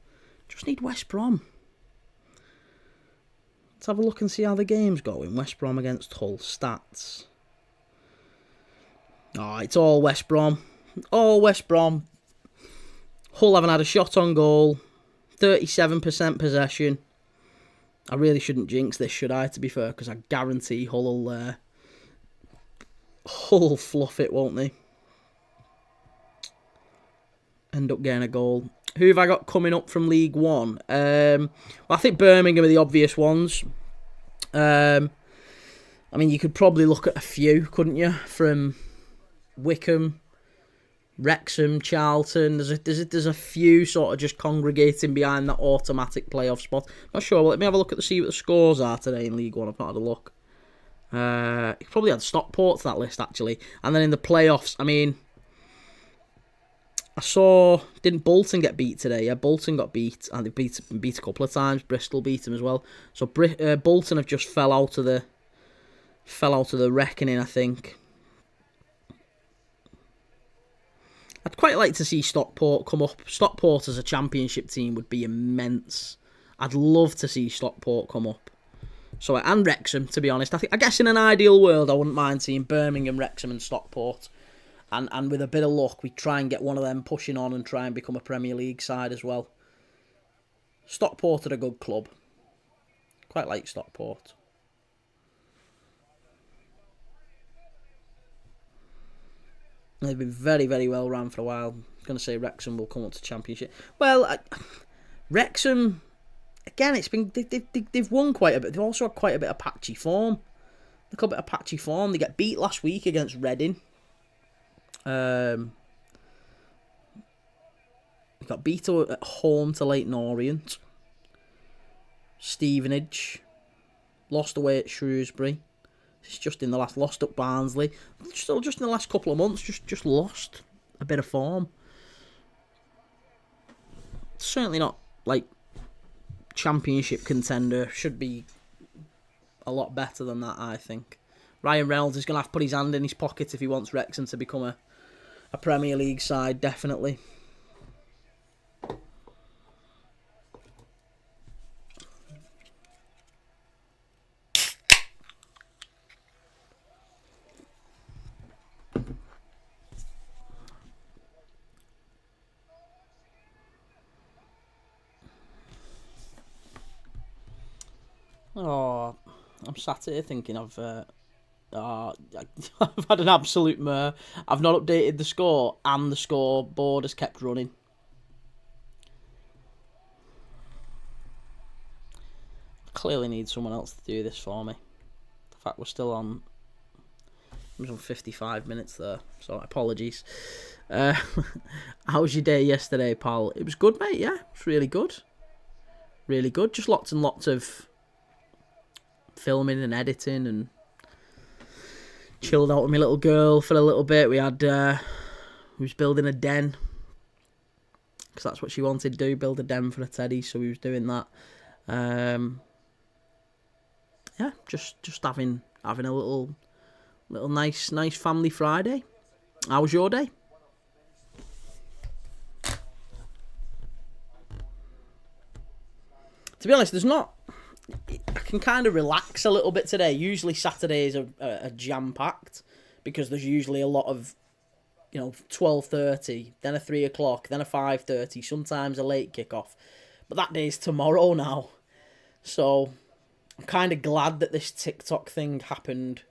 [SPEAKER 1] Let's have a look and see how the game's going. West Brom against Hull. Stats. Oh, it's all West Brom. All West Brom. Hull haven't had a shot on goal. 37% possession. I really shouldn't jinx this, should I, to be fair, because I guarantee Hull will fluff it, won't they? End up getting a goal. Who have I got coming up from League One? Well, I think Birmingham are the obvious ones. I mean, you could probably look at a few, couldn't you? From Wickham, Wrexham, Charlton. There's a few sort of just congregating behind that automatic playoff spot. Not sure. Well, let me have a look at see what the scores are today in League One. I've not had a look. You probably had Stockport to that list actually, and then in the playoffs, I mean, I saw didn't Bolton get beat today? Yeah, Bolton got beat, and they beat a couple of times. Bristol beat them as well. So Bolton have just fell out of the reckoning, I think. I'd quite like to see Stockport come up. Stockport as a championship team would be immense. I'd love to see Stockport come up. So, and Wrexham, to be honest. I guess in an ideal world, I wouldn't mind seeing Birmingham, Wrexham and Stockport. And with a bit of luck, we try and get one of them pushing on and try and become a Premier League side as well. Stockport are a good club. Quite like Stockport. They've been very, very well run for a while. I'm going to say Wrexham will come up to Championship. Well, Wrexham, again, it's been they've won quite a bit. They've also had quite a bit of patchy form. They get beat last week against Reading. They got beat at home to Leyton Orient. Stevenage. Lost away at Shrewsbury. It's just in the last, lost at Barnsley. Still just in the last couple of months, just lost a bit of form. Certainly not like championship contender. Should be a lot better than that, I think. Ryan Reynolds is going to have to put his hand in his pocket if he wants Wrexham to become a Premier League side, definitely. Oh, I'm sat here thinking I've had an absolute mare. I've not updated the score, and the scoreboard has kept running. I clearly need someone else to do this for me. The fact we're still on... I was on 55 minutes there, so apologies. How was your day yesterday, pal? It was good, mate, yeah. It was really good. Really good. Just lots and lots of filming and editing, and chilled out with my little girl for a little bit. We was building a den, because that's what she wanted to do, build a den for a teddy, so we was doing that. Yeah, just having a little nice family Friday. How was your day? To be honest, I can kind of relax a little bit today. Usually Saturdays are jam-packed, because there's usually a lot of, 12:30, then a 3 o'clock, then a 5:30, sometimes a late kick-off. But that day's tomorrow now. So I'm kind of glad that this TikTok thing happened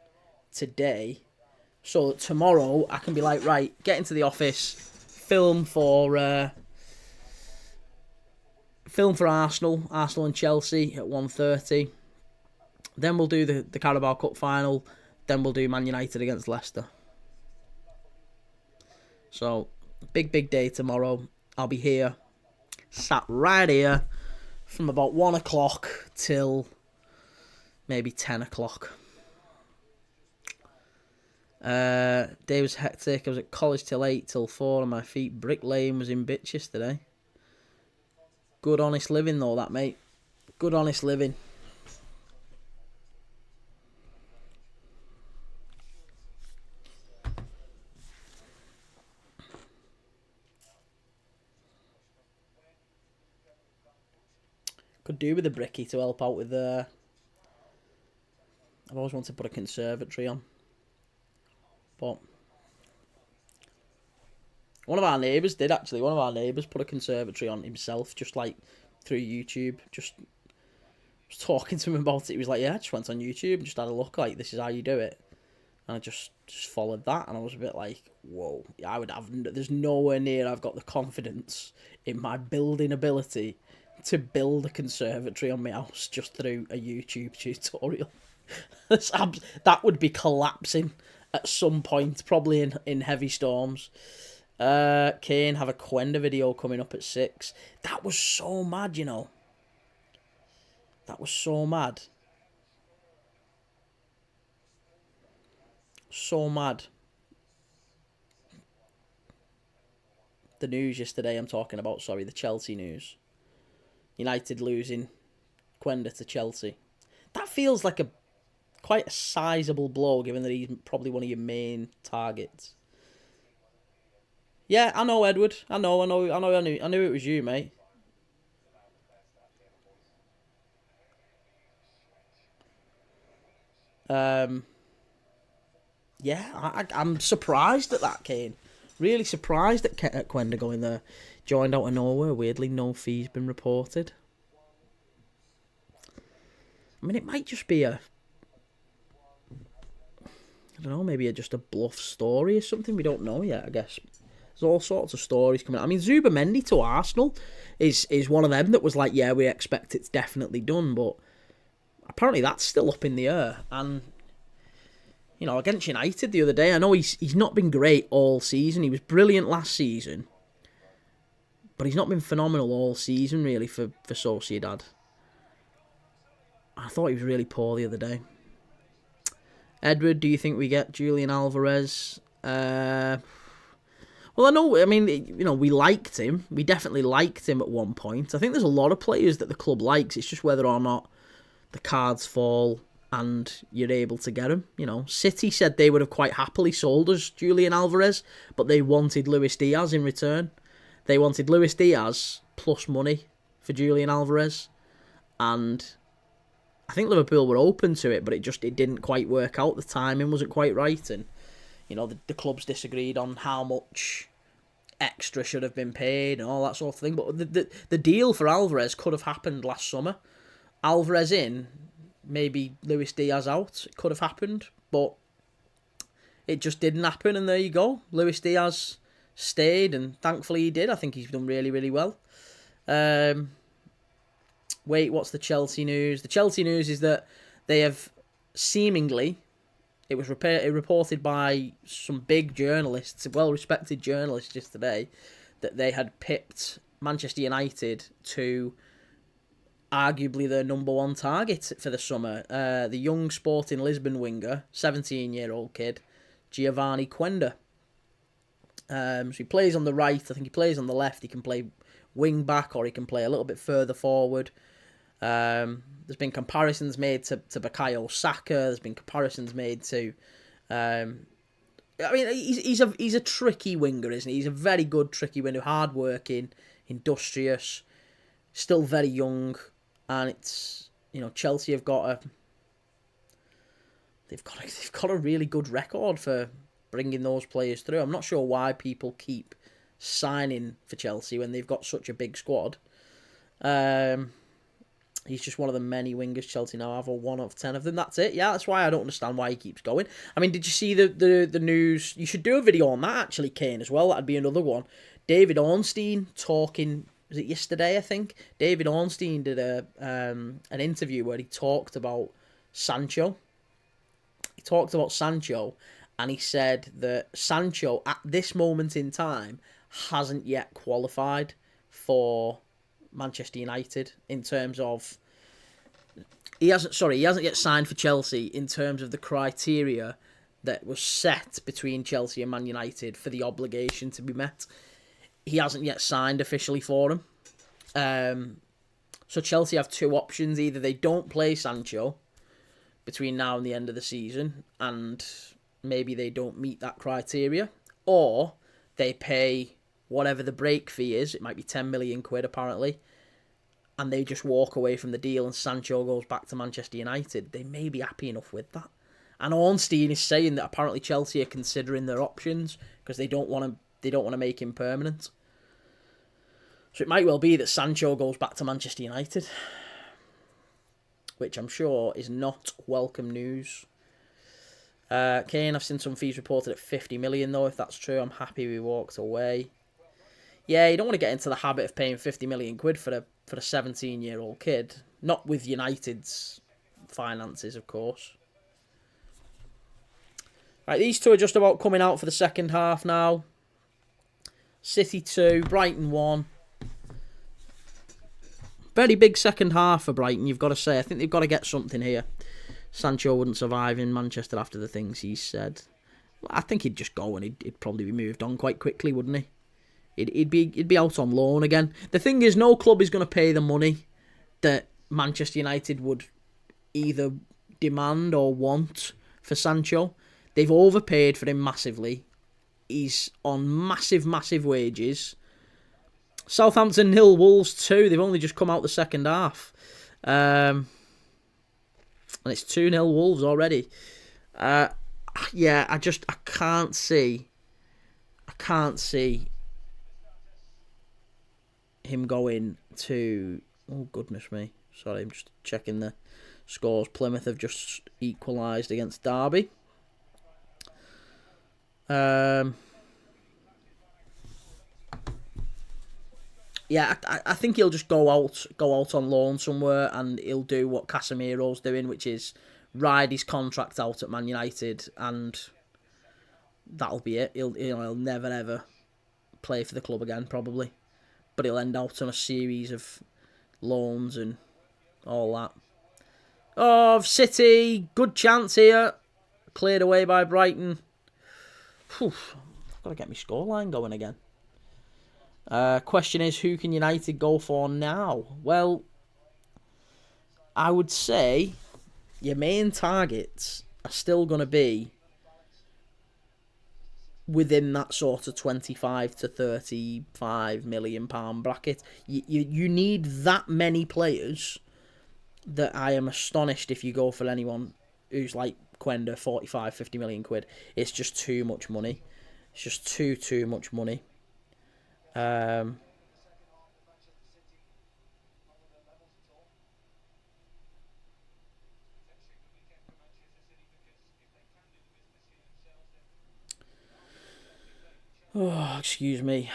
[SPEAKER 1] today, so that tomorrow I can be like, right, get into the office, film for Arsenal and Chelsea at 1:30. Then we'll do the Carabao Cup final. Then we'll do Man United against Leicester. So, big day tomorrow. I'll be here, sat right here, from about 1 o'clock till maybe 10 o'clock. Day was hectic. I was at college till 8, till 4 on my feet. Brick Lane was in bits yesterday. Good honest living though, that, mate. Good honest living. Could do with a bricky to help out with I've always wanted to put a conservatory on. But one of our neighbours did, actually. One of our neighbours put a conservatory on himself, just like through YouTube. Just was talking to him about it. He was like, yeah, I just went on YouTube and just had a look, like, this is how you do it. And I just followed that, and I was a bit like, whoa, there's nowhere near I've got the confidence in my building ability to build a conservatory on my house just through a YouTube tutorial. That would be collapsing at some point, probably in heavy storms. Kane have a Quenda video coming up at 6. That was so mad, you know. That was so mad. So mad. The news yesterday I'm talking about, sorry, the Chelsea news. United losing Quenda to Chelsea. That feels like quite a sizable blow, given that he's probably one of your main targets. Yeah, I know, Edward. I knew it was you, mate. Yeah, I'm surprised at that, Kane. Really surprised at Quenda going there. Joined out of nowhere. Weirdly, no fees been reported. I mean, it might just be I don't know, maybe just a bluff story or something. We don't know yet, I guess. There's all sorts of stories coming out. I mean, Zubamendi to Arsenal is one of them that was like, yeah, we expect it's definitely done, but apparently that's still up in the air. And, you know, against United the other day, I know he's not been great all season. He was brilliant last season, but he's not been phenomenal all season, really, for Sociedad. I thought he was really poor the other day. Edward, do you think we get Julian Alvarez? Well, I mean, you know, we liked him. We definitely liked him at one point. I think there's a lot of players that the club likes. It's just whether or not the cards fall and you're able to get him. You know, City said they would have quite happily sold us Julian Alvarez, but they wanted Luis Diaz in return. They wanted Luis Diaz plus money for Julian Alvarez, and I think Liverpool were open to it, but it didn't quite work out. The timing wasn't quite right, and you know the clubs disagreed on how much extra should have been paid and all that sort of thing. But the deal for Alvarez could have happened last summer. Alvarez in, maybe Luis Diaz out. It could have happened, but it just didn't happen, and there you go. Luis Diaz stayed, and thankfully he did. I think he's done really, really well. Wait, what's the Chelsea news? The Chelsea news is that they have seemingly, it was reported by some big journalists, well-respected journalists yesterday, that they had pipped Manchester United to arguably their number one target for the summer. The young Sporting Lisbon winger, 17-year-old kid, Giovanni Quenda. So he plays on the right, I think he plays on the left, he can play wing back or he can play a little bit further forward. There's been comparisons made to Bukayo Saka. There's been comparisons made to. I mean, he's a tricky winger, isn't he? He's a very good tricky winger, hard-working, industrious, still very young, and it's, you know, Chelsea have got they've got a really good record for bringing those players through. I'm not sure why people keep signing for Chelsea when they've got such a big squad. He's just one of the many wingers Chelsea now have, or 1 of 10 of them. That's it. Yeah, that's why I don't understand why he keeps going. I mean, did you see the news? You should do a video on that, actually, Kane, as well. That'd be another one. David Ornstein talking, was it yesterday, I think? David Ornstein did an interview where he talked about Sancho. He talked about Sancho, and he said that Sancho, at this moment in time, hasn't yet qualified for Manchester United in terms of he hasn't yet signed for Chelsea in terms of the criteria that was set between Chelsea and Man United for the obligation to be met. He hasn't yet signed officially for them. So Chelsea have 2 options. Either they don't play Sancho between now and the end of the season, and maybe they don't meet that criteria, or they pay whatever the break fee is. It might be 10 million quid apparently, and they just walk away from the deal and Sancho goes back to Manchester United. They may be happy enough with that. And Ornstein is saying that apparently Chelsea are considering their options because they don't want to make him permanent. So it might well be that Sancho goes back to Manchester United, which I'm sure is not welcome news. Kane, I've seen some fees reported at 50 million though. If that's true, I'm happy we walked away. Yeah, you don't want to get into the habit of paying 50 million quid for a 17-year-old kid. Not with United's finances, of course. Right, these two are just about coming out for the second half now. City 2, Brighton 1. Very big second half for Brighton, you've got to say. I think they've got to get something here. Sancho wouldn't survive in Manchester after the things he said. I think he'd just go and he'd probably be moved on quite quickly, wouldn't he? He'd be out on loan again. The thing is, no club is going to pay the money that Manchester United would either demand or want for Sancho. They've overpaid for him massively. He's on massive, massive wages. Southampton 0, Wolves 2. They've only just come out the second half. And it's 2-0 Wolves already. Yeah, I can't see him going to... Oh, goodness me. Sorry, I'm just checking the scores. Plymouth have just equalised against Derby. Yeah, I think he'll just go out on loan somewhere, and he'll do what Casemiro's doing, which is ride his contract out at Man United, and that'll be it. He'll never ever play for the club again, probably, but he'll end out on a series of loans and all that. Oh, City, good chance here, cleared away by Brighton. Whew, I've got to get my scoreline going again. Question is, who can United go for now? Well, I would say your main targets are still going to be within that sort of 25 to 35 million pound bracket. You need that many players that I am astonished if you go for anyone who's like Quenda, 45, 50 million quid. It's just too much money. It's just too much money. Oh, excuse me.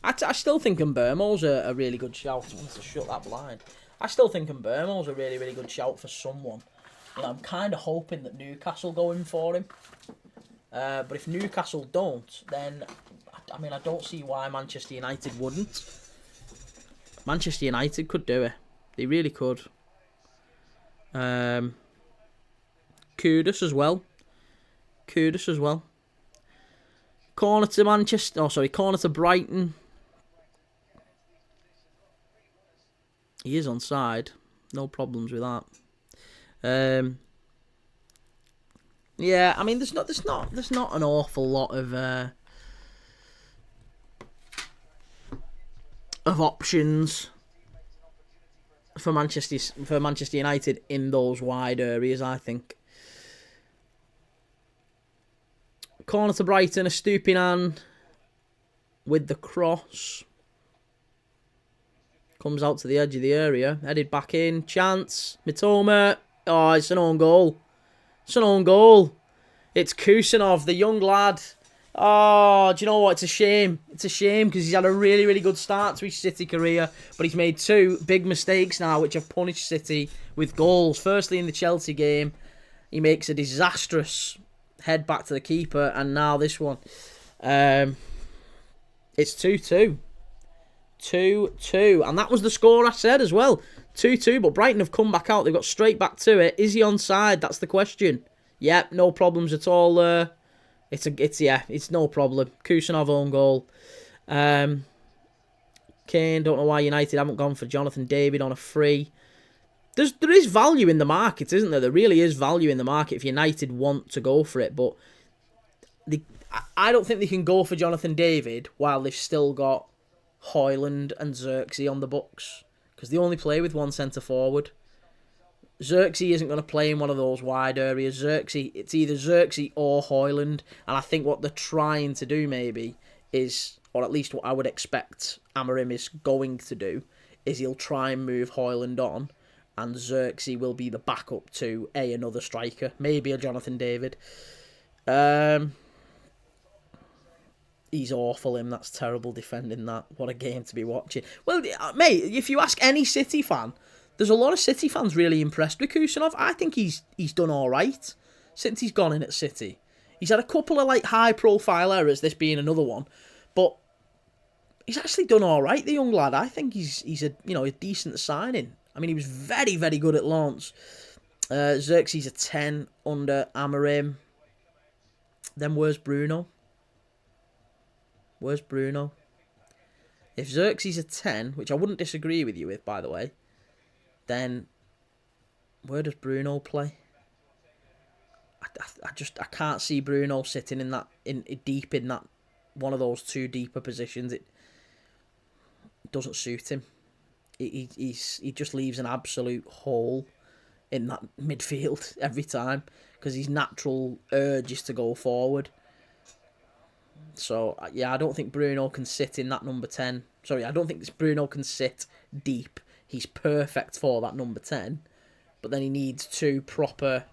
[SPEAKER 1] I still think Mbermo's a really good shout. I want to shut that blind. I still think Mbermo's a really, really good shout for someone. You know, I'm kind of hoping that Newcastle go in for him. But if Newcastle don't, then I mean, I don't see why Manchester United wouldn't. Manchester United could do it. They really could. Kudus as well. Corner to Manchester. Oh, sorry, corner to Brighton. He is onside. No problems with that. Yeah, I mean, there's not an awful lot of options for Manchester United in those wide areas, I think. Corner to Brighton, a Stupinan with the cross. Comes out to the edge of the area. Headed back in. Chance. Mitoma. Oh, it's an own goal. It's an own goal. It's Kusanov, the young lad. Oh, do you know what? It's a shame. It's a shame because he's had a really, really good start to his City career. But he's made two big mistakes now which have punished City with goals. Firstly, in the Chelsea game, he makes a disastrous head back to the keeper. And now this one. It's 2-2. 2-2. And that was the score I said as well. 2-2. But Brighton have come back out. They've got straight back to it. Is he onside? That's the question. Yep, no problems at all. It's no problem. Kusanov own goal. Kane, don't know why United haven't gone for Jonathan David on a free. There is value in the market, isn't there? There really is value in the market if United want to go for it. But I don't think they can go for Jonathan David while they've still got Højlund and Xerxes on the books. Because they only play with one centre-forward. Xerxes isn't going to play in one of those wide areas. It's either Xerxes or Højlund. And I think what they're trying to do maybe is, or at least what I would expect Amorim is going to do, is he'll try and move Højlund on. And Xerxes will be the backup to another striker. Maybe a Jonathan David. He's awful, him. That's terrible defending that. What a game to be watching. Well, mate, if you ask any City fan, there's a lot of City fans really impressed with Kusanov. I think he's done all right since he's gone in at City. He's had a couple of high-profile errors, this being another one, but he's actually done all right, the young lad. I think he's a decent signing. I mean, he was very, very good at Lens. Xerxes a 10 under Amorim. Then where's Bruno? Where's Bruno? If Xerxes a 10, which I wouldn't disagree with you with, by the way, then where does Bruno play? I can't see Bruno sitting in that deep in that one of those two deeper positions. It doesn't suit him. He just leaves an absolute hole in that midfield every time because his natural urge is to go forward. So yeah, I don't think Bruno can sit in that number 10. Sorry, I don't think Bruno can sit deep. He's perfect for that number 10. But then he needs two proper,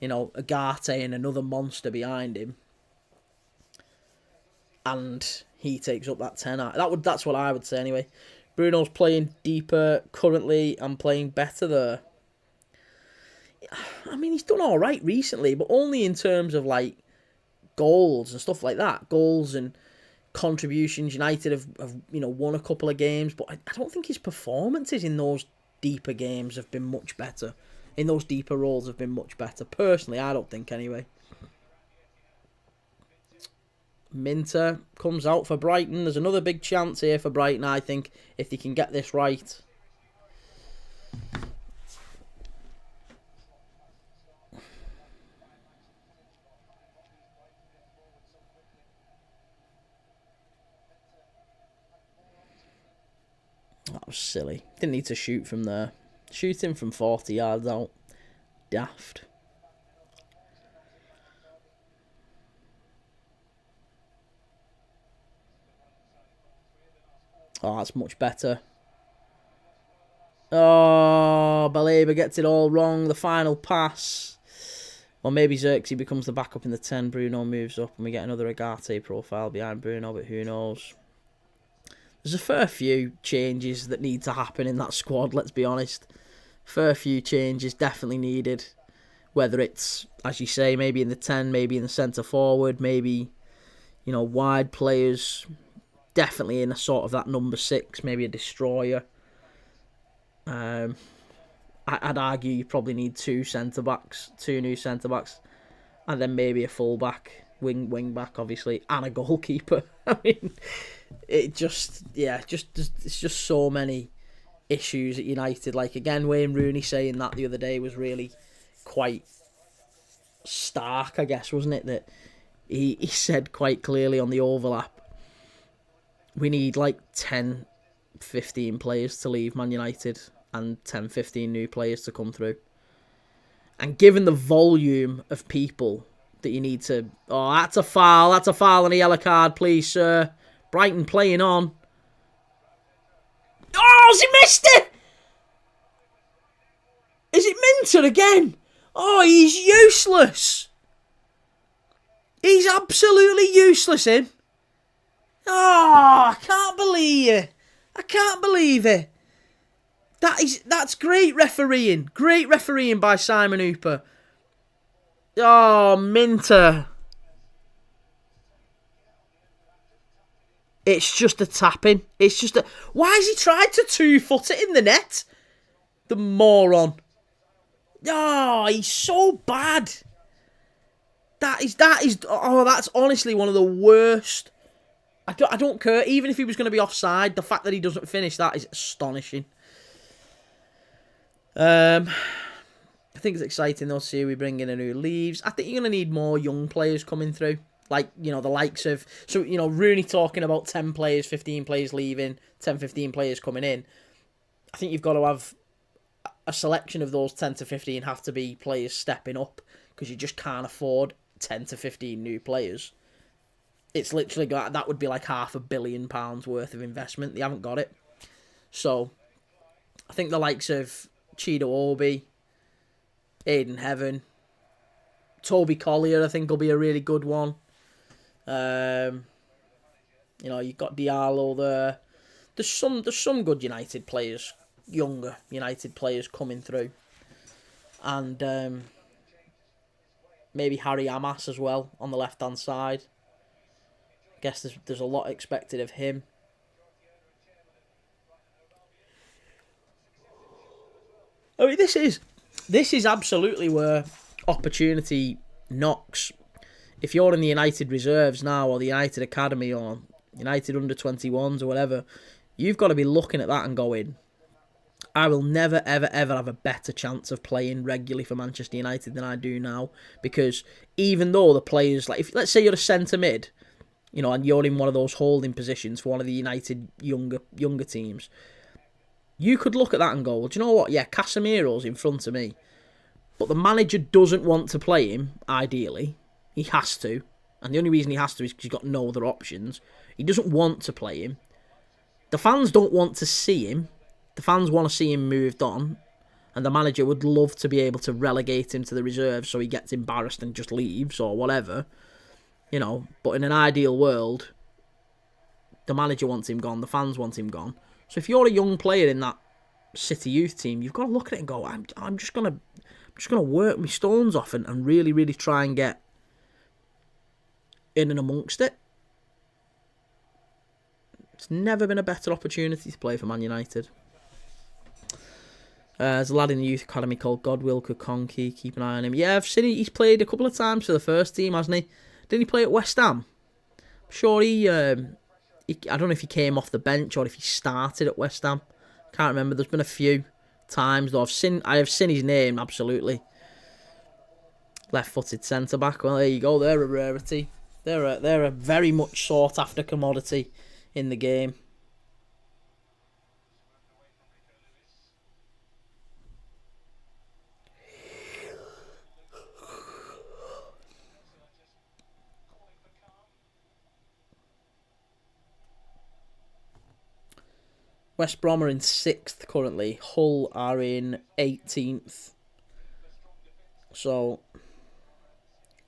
[SPEAKER 1] Agate and another monster behind him. And he takes up that 10. That's what I would say anyway. Bruno's playing deeper currently and playing better there. I mean, he's done all right recently, but only in terms of goals and stuff like that. Goals and contributions. United have won a couple of games, but I don't think his performances in those deeper games have been much better. In those deeper roles have been much better. Personally, I don't think anyway. Minter comes out for Brighton. There's another big chance here for Brighton, I think, if they can get this right. That was silly. Didn't need to shoot from there. Shooting from 40 yards out. Daft. Oh, that's much better. Oh, Baleba gets it all wrong. The final pass. Or maybe Xerxes becomes the backup in the 10. Bruno moves up and we get another Agate profile behind Bruno, but who knows. There's a fair few changes that need to happen in that squad, let's be honest. Fair few changes definitely needed. Whether it's, as you say, maybe in the 10, maybe in the centre forward, maybe, wide players. Definitely in a sort of that number 6, maybe a destroyer. I'd argue you probably need two new centre backs, and then maybe a full back, wing back, obviously, and a goalkeeper. I mean, it's just so many issues at United. Again, Wayne Rooney saying that the other day was really quite stark, I guess, wasn't it? That he said quite clearly on the overlap, we need 10, 15 players to leave Man United and 10, 15 new players to come through. And given the volume of people that you need to... Oh, that's a foul. That's a foul and a yellow card, please, sir. Brighton playing on. Oh, has he missed it? Is it Minter again? Oh, he's useless. He's absolutely useless, him. Oh, I can't believe it. I can't believe it. That's great refereeing. Great refereeing by Simon Hooper. Oh, Minter. It's just a tapping. It's just a... Why has he tried to 2-foot it in the net? The moron. Oh, he's so bad. That is... Oh, that's honestly one of the worst. I don't care. Even if he was going to be offside, the fact that he doesn't finish that is astonishing. I think it's exciting though to see we bring in a new leaves. I think you're going to need more young players coming through. Like, you know, the likes of... So, you know, Rooney talking about 10 players, 15 players leaving, 10, 15 players coming in. I think you've got to have a selection of those 10 to 15 have to be players stepping up, because you just can't afford 10 to 15 new players. It's literally... That would be like £500 million worth of investment. They haven't got it. So, I think the likes of Chido Obi, Aiden Heaven, Toby Collier, I think will be a really good one. You know, you've got Diallo there. There's some good United players, younger United players coming through, and maybe Harry Amas as well on the left hand side. I guess there's a lot expected of him. I mean, this is absolutely where opportunity knocks. If you're in the United reserves now, or the United Academy, or United under-21s or whatever, you've got to be looking at that and going, I will never, ever, ever have a better chance of playing regularly for Manchester United than I do now. Because even though the players, like, if let's say you're a centre mid, you know, and you're in one of those holding positions for one of the United younger teams, you could look at that and go, well, do you know what? Yeah, Casemiro's in front of me. But the manager doesn't want to play him, ideally. He has to. And the only reason he has to is because he's got no other options. He doesn't want to play him. The fans don't want to see him. The fans want to see him moved on. And the manager would love to be able to relegate him to the reserves so he gets embarrassed and just leaves or whatever. You know, but in an ideal world, the manager wants him gone. The fans want him gone. So if you're a young player in that City youth team, you've got to look at it and go, I'm just gonna work my stones off and really, really try and get in and amongst it. It's never been a better opportunity to play for Man United. There's a lad in the youth academy called Godwill Kukonki. Keep an eye on him. Yeah, I've seen he's played a couple of times for the first team, hasn't he? Didn't he play at West Ham? I'm sure he I don't know if he came off the bench or if he started at West Ham. Can't remember. There's been a few times though. I have seen his name, absolutely. Left-footed centre-back. Well, there you go. They're a rarity. They're a very much sought-after commodity in the game. West Brom are in 6th currently. Hull are in 18th. So,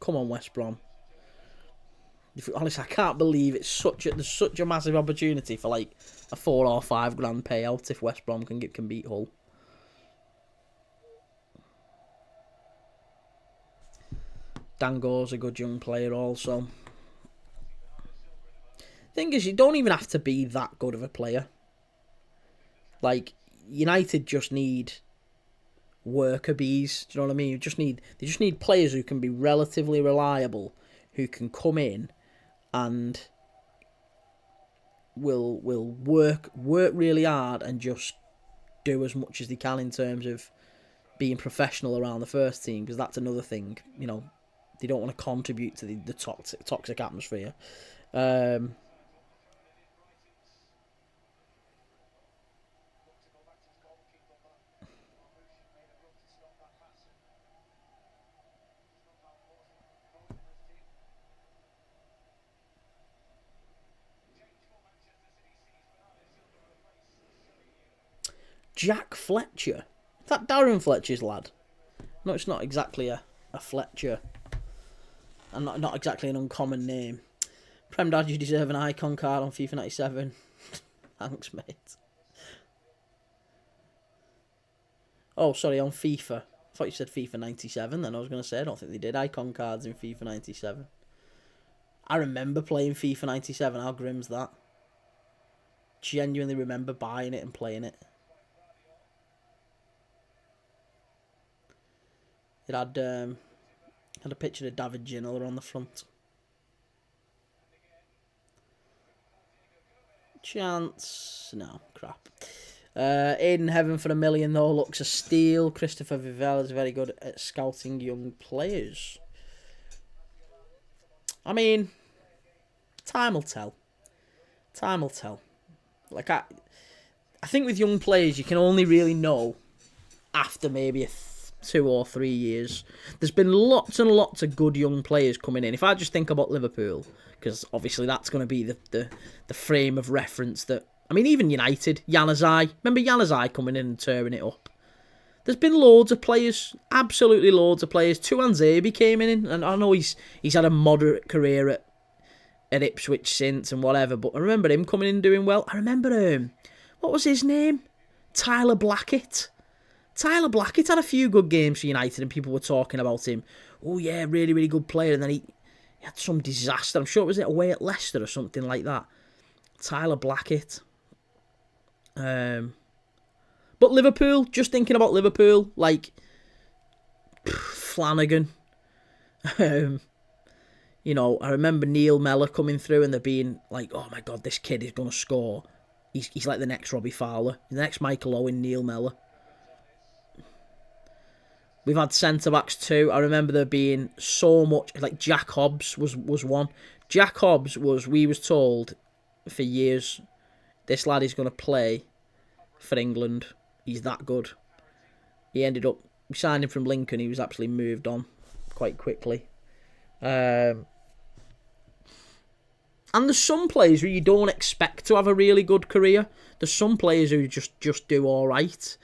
[SPEAKER 1] come on, West Brom. Honestly, I can't believe there's such a massive opportunity for like a 4 or 5 grand payout if West Brom can beat Hull. Dango's a good young player also. Thing is, you don't even have to be that good of a player. Like, United just need worker bees. Do you know what I mean? They just need players who can be relatively reliable, who can come in and will work really hard and just do as much as they can in terms of being professional around the first team, because that's another thing. You know, they don't want to contribute to the toxic atmosphere. Jack Fletcher. Is that Darren Fletcher's lad? No, it's not exactly a Fletcher. And not exactly an uncommon name. Prem Dad, you deserve an icon card on FIFA 97. Thanks, mate. Oh, sorry, on FIFA. I thought you said FIFA 97, then I was going to say, I don't think they did icon cards in FIFA 97. I remember playing FIFA 97, how grim's that? Genuinely remember buying it and playing it. It had a picture of David Ginola on the front. Chance. No, crap. Aiden Heaven for $1 million, though, looks a steal. Christopher Vivell is very good at scouting young players. I mean, time will tell. Time will tell. Like, I think with young players, you can only really know after maybe 2 or 3 years. There's been lots and lots of good young players coming in. If I just think about Liverpool, because obviously that's going to be the frame of reference that... I mean, even United, Januzaj. Remember Januzaj coming in and tearing it up? There's been loads of players, absolutely loads of players. Tuanzebe came in, and I know he's had a moderate career at Ipswich since and whatever, but I remember him coming in and doing well. I remember, what was his name? Tyler Blackett. Tyler Blackett had a few good games for United and people were talking about him. Oh yeah, really, really good player. And then he had some disaster. I'm sure it was away at Leicester or something like that. Tyler Blackett. But Liverpool, just thinking about Liverpool, like Flanagan. You know, I remember Neil Mellor coming through and there being like, oh my God, this kid is going to score. He's like the next Robbie Fowler, the next Michael Owen, Neil Mellor. We've had centre-backs too. I remember there being so much... Like, Jack Hobbs was one. Jack Hobbs we was told for years, this lad is going to play for England. He's that good. He ended up... We signed him from Lincoln. He was actually moved on quite quickly. And there's some players who you don't expect to have a really good career. There's some players who just do all right.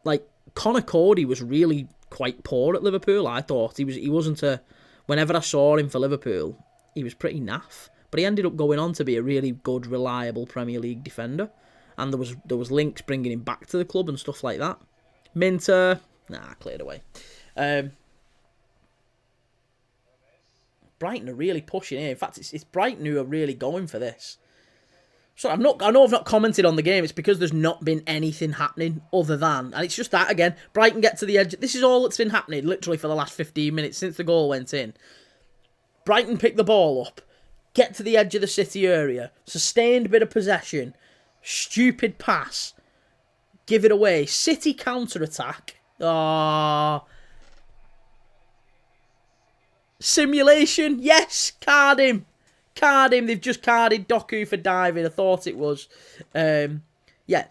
[SPEAKER 1] Like, Conor Cody was really... quite poor at Liverpool. I thought he wasn't a... Whenever I saw him for Liverpool, he was pretty naff. But he ended up going on to be a really good, reliable Premier League defender. And there was links bringing him back to the club and stuff like that. Minter, cleared away. Brighton are really pushing here. In fact, it's Brighton who are really going for this. So I know I've not commented on the game. It's because there's not been anything happening other than... And it's just that, again. Brighton get to the edge. This is all that's been happening, literally, for the last 15 minutes since the goal went in. Brighton pick the ball up. Get to the edge of the City area. Sustained bit of possession. Stupid pass. Give it away. City counter-attack. Simulation. Yes, card him. They've just carded Doku for diving. I thought it was.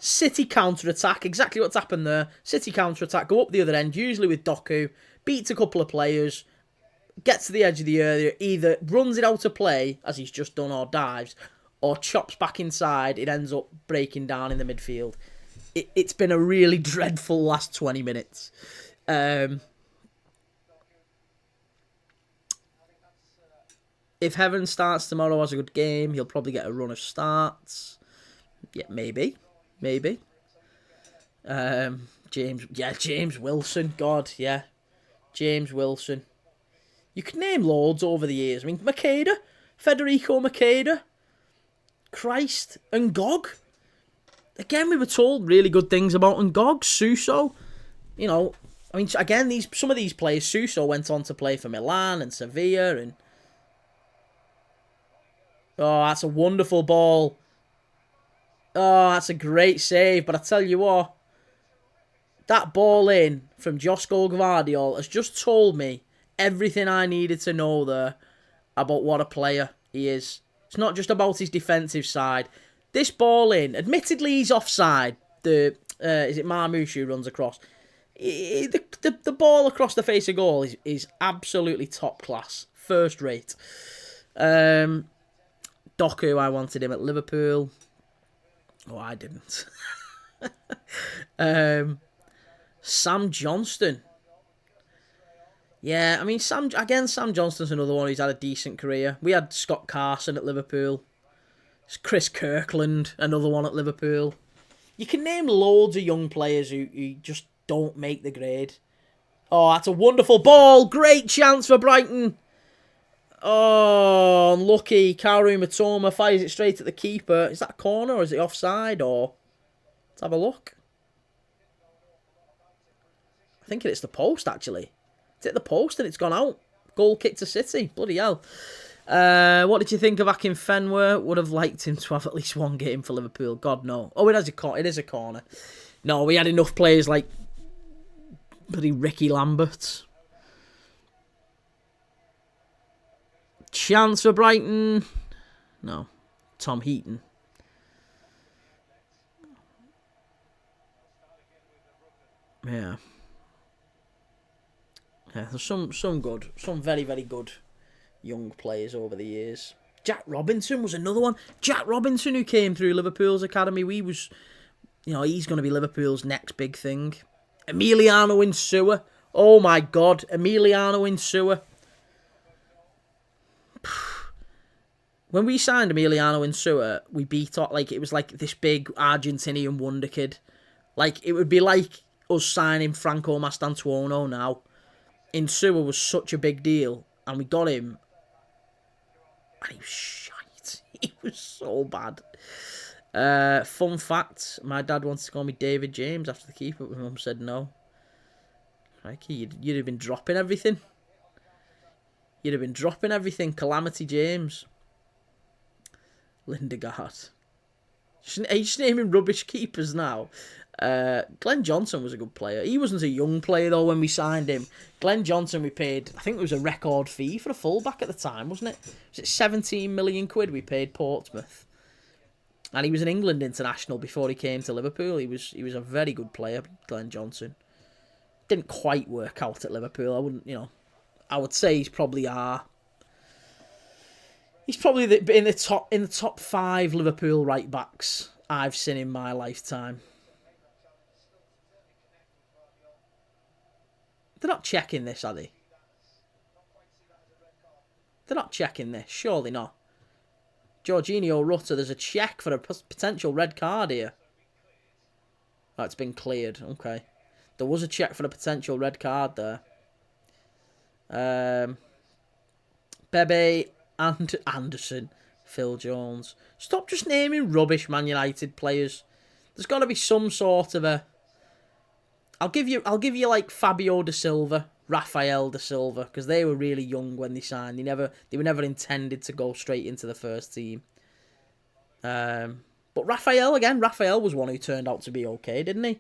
[SPEAKER 1] City counter-attack. Exactly what's happened there. City counter-attack. Go up the other end, usually with Doku. Beats a couple of players. Gets to the edge of the area. Either runs it out of play, as he's just done, or dives. Or chops back inside. It ends up breaking down in the midfield. It's been a really dreadful last 20 minutes. If Heaven starts tomorrow, has a good game, he'll probably get a run of starts. Yeah, maybe. James Wilson. God, yeah. James Wilson. You could name loads over the years. I mean, Makeda. Federico Makeda. Christ. Ngog. Again, we were told really good things about Ngog. Suso. You know, I mean, again, some of these players, Suso went on to play for Milan and Sevilla and... Oh, that's a wonderful ball. Oh, that's a great save. But I tell you what, that ball in from Josko Gvardiol has just told me everything I needed to know there about what a player he is. It's not just about his defensive side. This ball in, admittedly he's offside. Is it Marmoush who runs across? The ball across the face of goal is absolutely top class. First rate. Doku, I wanted him at Liverpool. Oh, I didn't. Sam Johnston. Yeah, I mean, Sam Johnston's another one who's had a decent career. We had Scott Carson at Liverpool. Chris Kirkland, another one at Liverpool. You can name loads of young players who just don't make the grade. Oh, that's a wonderful ball. Great chance for Brighton. Oh, unlucky. Kaoru Matoma fires it straight at the keeper. Is that a corner or is it offside? Or let's have a look. I think it's the post, actually. It's hit the post and it's gone out. Goal kick to City. Bloody hell. What did you think of Akin Fenwer? Would have liked him to have at least one game for Liverpool. God, no. Oh, it is a corner. No, we had enough players like bloody Ricky Lambert. Chance for Brighton. No. Tom Heaton. Yeah. Yeah, there's some very, very good young players over the years. Jack Robinson was another one. Jack Robinson, who came through Liverpool's academy, he's going to be Liverpool's next big thing. Emiliano Insua. Oh my God, Emiliano Insua. When we signed Emiliano Insua, we beat up it was like this big Argentinian wonder kid. Like it would be like us signing Franco Mastantuono now. Insua was such a big deal, and we got him, and he was shite. He was so bad. Fun fact, my dad wanted to call me David James after the keeper, but my mum said no. Crikey, you'd have been dropping everything. You'd have been dropping everything. Calamity James. Lindegaard. Are you just naming rubbish keepers now? Glenn Johnson was a good player. He wasn't a young player, though, when we signed him. Glenn Johnson, we paid, I think it was a record fee for a fullback at the time, wasn't it? Was it 17 million quid we paid Portsmouth? And he was an England international before he came to Liverpool. He was a very good player, Glenn Johnson. Didn't quite work out at Liverpool. I would say he's probably in the top 5 Liverpool right backs I've seen in my lifetime. They're not checking this, are they? They're not checking this. Surely not. Jorginho Rutter, there's a check for a potential red card here. Oh, it's been cleared. Okay. There was a check for a potential red card there. Bebe and Anderson. Phil Jones. Stop just naming rubbish Man United players. There's got to be some sort of a... I'll give you like Fabio da Silva, Rafael da Silva, because they were really young when they signed. They were never intended to go straight into the first team. But Rafael was one who turned out to be okay, didn't he?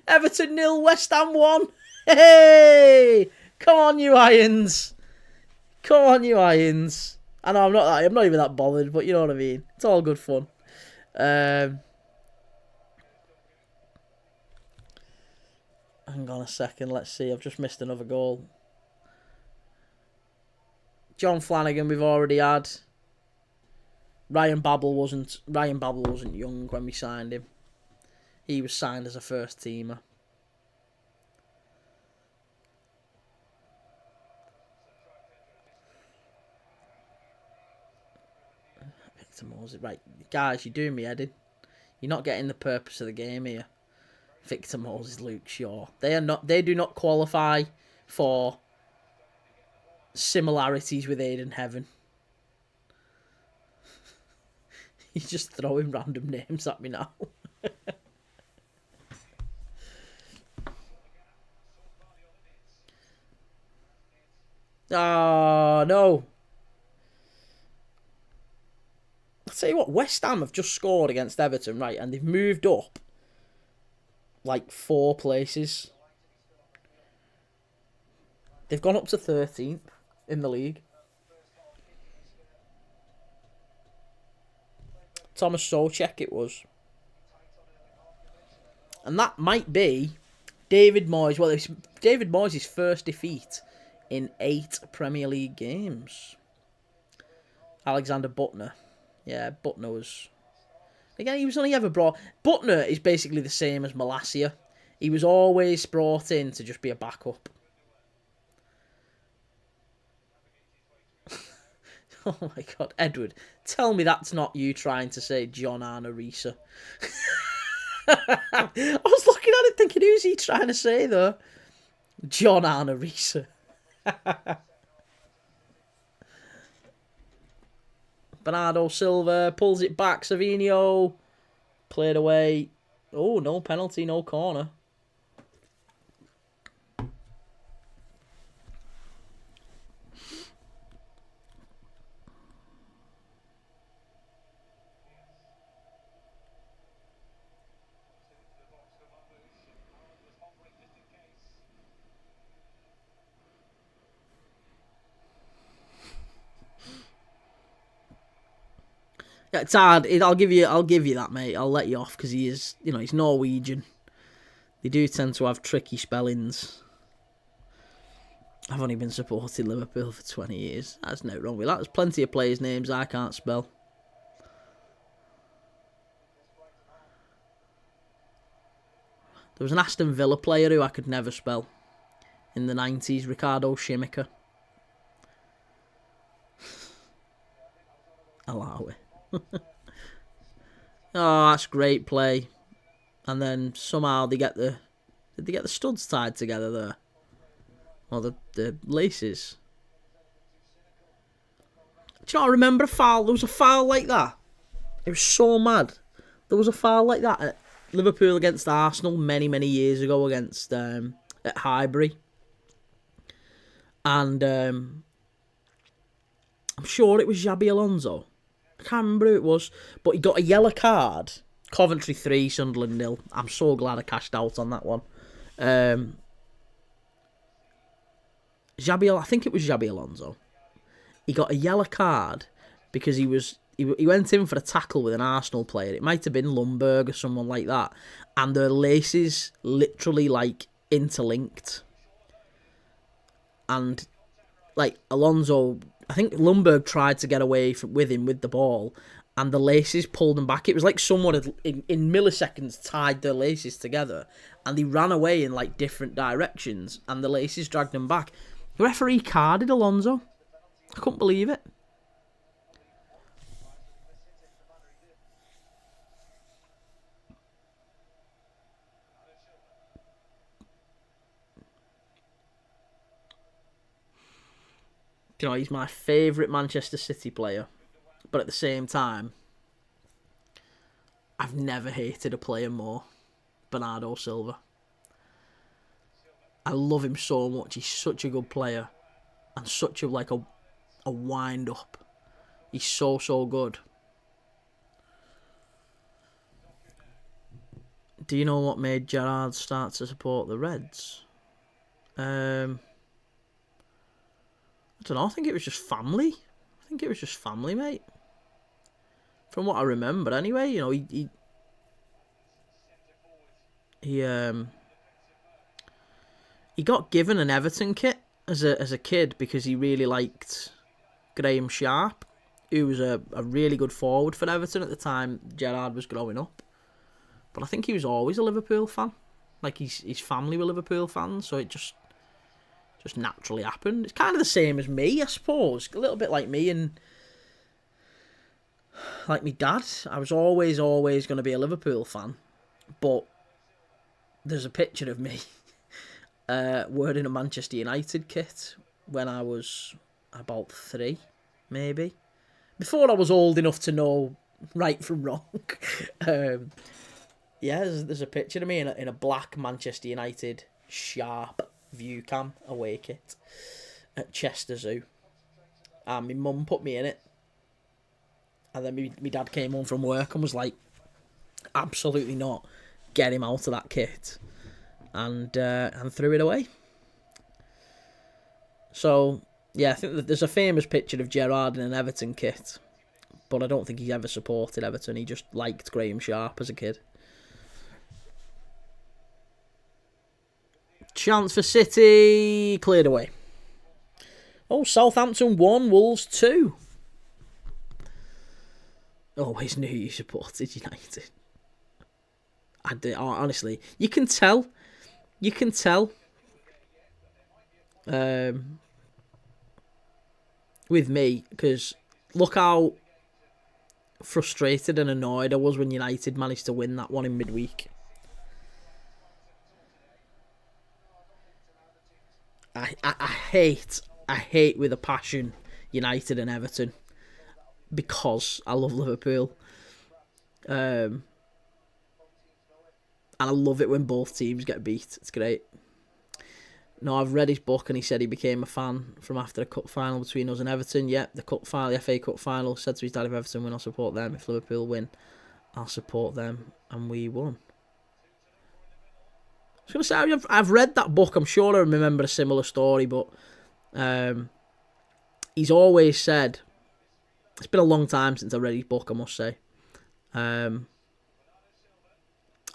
[SPEAKER 1] Everton 0, West Ham 1. Hey, come on, you Irons. I know I'm not even that bothered, but you know what I mean. It's all good fun. Hang on a second, let's see. I've just missed another goal. John Flanagan we've already had. Ryan Babel wasn't young when we signed him. He was signed as a first teamer. Victor Moses. Right, guys, you're doing me head in. You're not getting the purpose of the game here. Victor Moses, Luke Shaw. They do not qualify for similarities with Aiden Heaven. He's just throwing random names at me now. Oh, no. I'll tell you what, West Ham have just scored against Everton, right, and they've moved up like 4 places. They've gone up to 13th in the league. Thomas Souček it was. And that might be David Moyes. Well, it's David Moyes' first defeat in 8 Premier League games. Alexander Butner. Yeah, Butner was Again, he was only ever brought... Butner is basically the same as Malacia. He was always brought in to just be a backup. Oh my God, Edward, tell me that's not you trying to say John Arnorisa. I was looking at it thinking, who's he trying to say though? John Arnorisa. Bernardo Silva pulls it back. Savinho played away. Oh, no penalty, no corner. Yeah, it's hard. I'll give you that, mate. I'll let you off because he is, he's Norwegian. They do tend to have tricky spellings. I've only been supporting Liverpool for 20 years. That's no wrong with that. There's plenty of players' names I can't spell. There was an Aston Villa player who I could never spell in the 90s, Ricardo Shimika. Allow it. Oh, that's great play. And then somehow they get the... Did they get the studs tied together there? Or the laces? Do you not remember a foul? There was a foul like that. It was so mad. There was a foul like that at Liverpool against Arsenal many, many years ago against at Highbury. And I'm sure it was Xabi Alonso. I can't remember who it was, but he got a yellow card. Coventry 3, Sunderland 0. I'm so glad I cashed out on that one. I think it was Xabi Alonso. He got a yellow card because he went in for a tackle with an Arsenal player. It might have been Lundberg or someone like that. And their laces literally interlinked. And Alonso, I think Lundberg tried to get away with him with the ball, and the laces pulled him back. It was like someone had, in milliseconds, tied their laces together, and they ran away in different directions, and the laces dragged him back. The referee carded Alonso. I couldn't believe it. He's my favourite Manchester City player. But at the same time, I've never hated a player more. Bernardo Silva. I love him so much. He's such a good player. And such a wind-up. He's so, so good. Do you know what made Gerrard start to support the Reds? I don't know. I think it was just family. Mate. From what I remember, anyway. He got given an Everton kit as a kid because he really liked Graham Sharp, who was a really good forward for Everton at the time Gerrard was growing up. But I think he was always a Liverpool fan. His family were Liverpool fans, so it just naturally happened. It's kind of the same as me, I suppose. A little bit like me and like me dad. I was always going to be a Liverpool fan. But there's a picture of me wearing a Manchester United kit when I was about 3, maybe. Before I was old enough to know right from wrong. There's a picture of me in a black Manchester United Sharp view cam away kit at Chester Zoo. And my mum put me in it. And then my dad came home from work and was like, absolutely not. Get him out of that kit. And threw it away. So, yeah, I think that there's a famous picture of Gerrard in an Everton kit. But I don't think he ever supported Everton. He just liked Graham Sharp as a kid. Chance for City. Cleared away. Oh, Southampton 1, Wolves 2. always knew you supported United. I did, honestly. You can tell. You can tell. With me, because look how frustrated and annoyed I was when United managed to win that one in midweek. I hate with a passion United and Everton because I love Liverpool. And I love it when both teams get beat. It's great. No, I've read his book and he said he became a fan from after the cup final between us and Everton. Yep, the cup final, the FA Cup final. Said to his dad, if Everton win, I'll support them. If Liverpool win, I'll support them. And we won. I was going to say, I've read that book. I'm sure I remember a similar story, but he's always said, it's been a long time since I read his book, I must say. I'm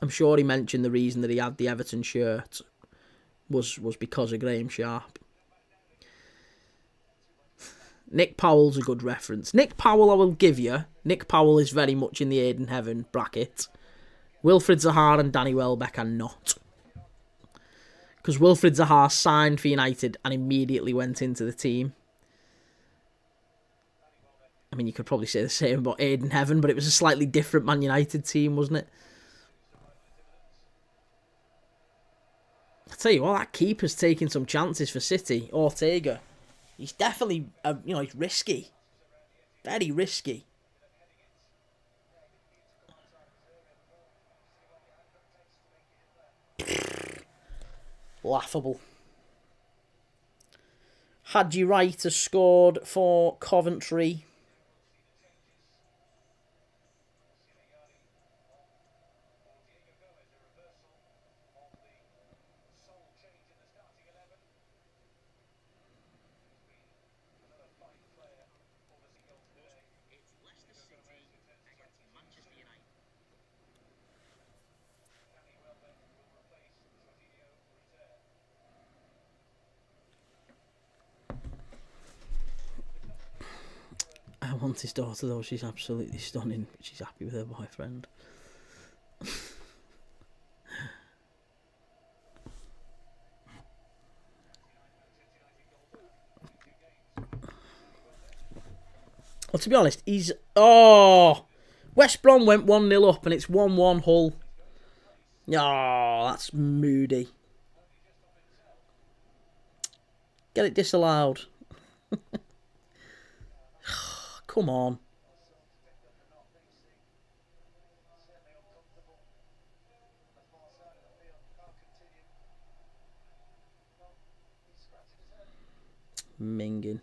[SPEAKER 1] sure he mentioned the reason that he had the Everton shirt was because of Graham Sharp. Nick Powell's a good reference. Nick Powell, I will give you. Nick Powell is very much in the Aiden Heaven bracket. Wilfried Zaha and Danny Welbeck are not. Because Wilfried Zaha signed for United and immediately went into the team. I mean, you could probably say the same about Aiden Heaven, but it was a slightly different Man United team, wasn't it? I tell you what, that keeper's taking some chances for City. Ortega, he's definitely, he's risky, very risky. Laughable. Hadji Wright has scored for Coventry. I want his daughter though, she's absolutely stunning. She's happy with her boyfriend. Well, to be honest, he's... Oh! West Brom went 1-0 up and it's 1-1 Hull. Oh, that's moody. Get it disallowed. Come on. Minging.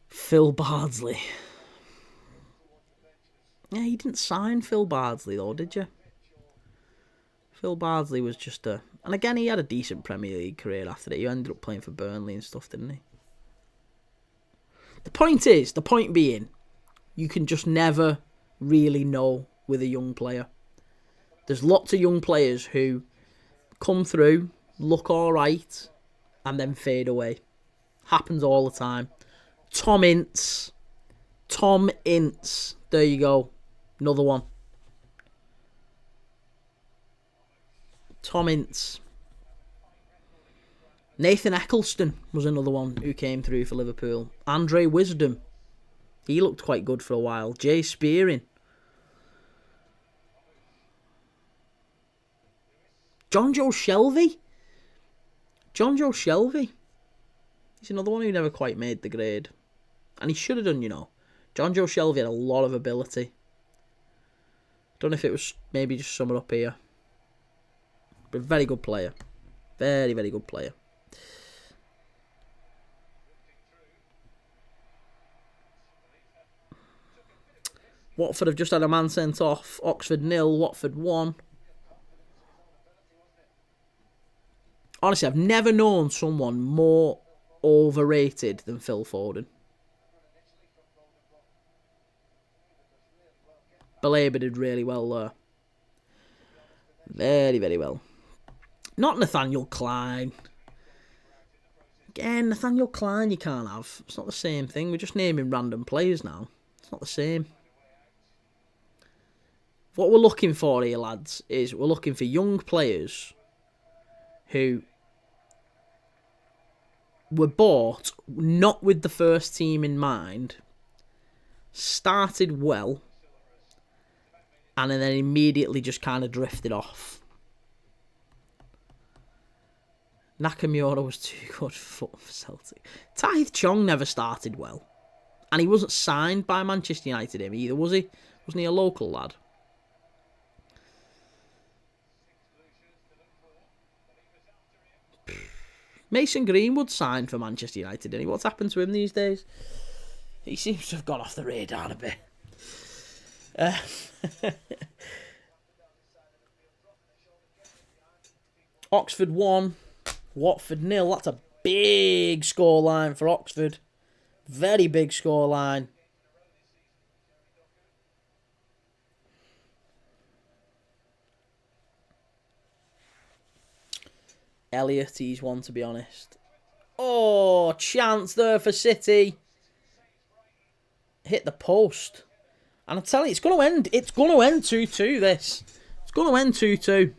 [SPEAKER 1] Phil Bardsley. Yeah, you didn't sign Phil Bardsley though, did you? Phil Bardsley was just a... And again, he had a decent Premier League career after that. He ended up playing for Burnley and stuff, didn't he? The point being, you can just never really know with a young player. There's lots of young players who come through, look alright, and then fade away. Happens all the time. Tom Ince. There you go. Another one. Tom Ince. Nathan Eccleston was another one who came through for Liverpool. Andre Wisdom. He looked quite good for a while. Jay Spearing. John Joe Shelvey. He's another one who never quite made the grade. And he should have done, John Joe Shelvey had a lot of ability. Don't know if it was maybe just summed up here. But very good player. Very, very good player. Watford have just had a man sent off. Oxford 0, Watford 1. Honestly, I've never known someone more overrated than Phil Foden. Belabor did really well there. Very, very well. Not Nathaniel Klein. Again, Nathaniel Klein you can't have. It's not the same thing. We're just naming random players now. It's not the same. What we're looking for here, lads, is we're looking for young players who were bought not with the first team in mind, started well, and then immediately just kind of drifted off. Nakamura was too good for Celtic. Taith Chong never started well. And he wasn't signed by Manchester United either, was he? Wasn't he a local lad? Mason Greenwood signed for Manchester United, didn't he? What's happened to him these days? He seems to have gone off the radar a bit. Oxford 1, Watford 0. That's a big scoreline for Oxford. Very big scoreline. Elliott, he's one, to be honest. Oh, chance there for City. Hit the post. And I'm telling you, it's going to end. It's going to end 2-2, this. It's going to end 2-2.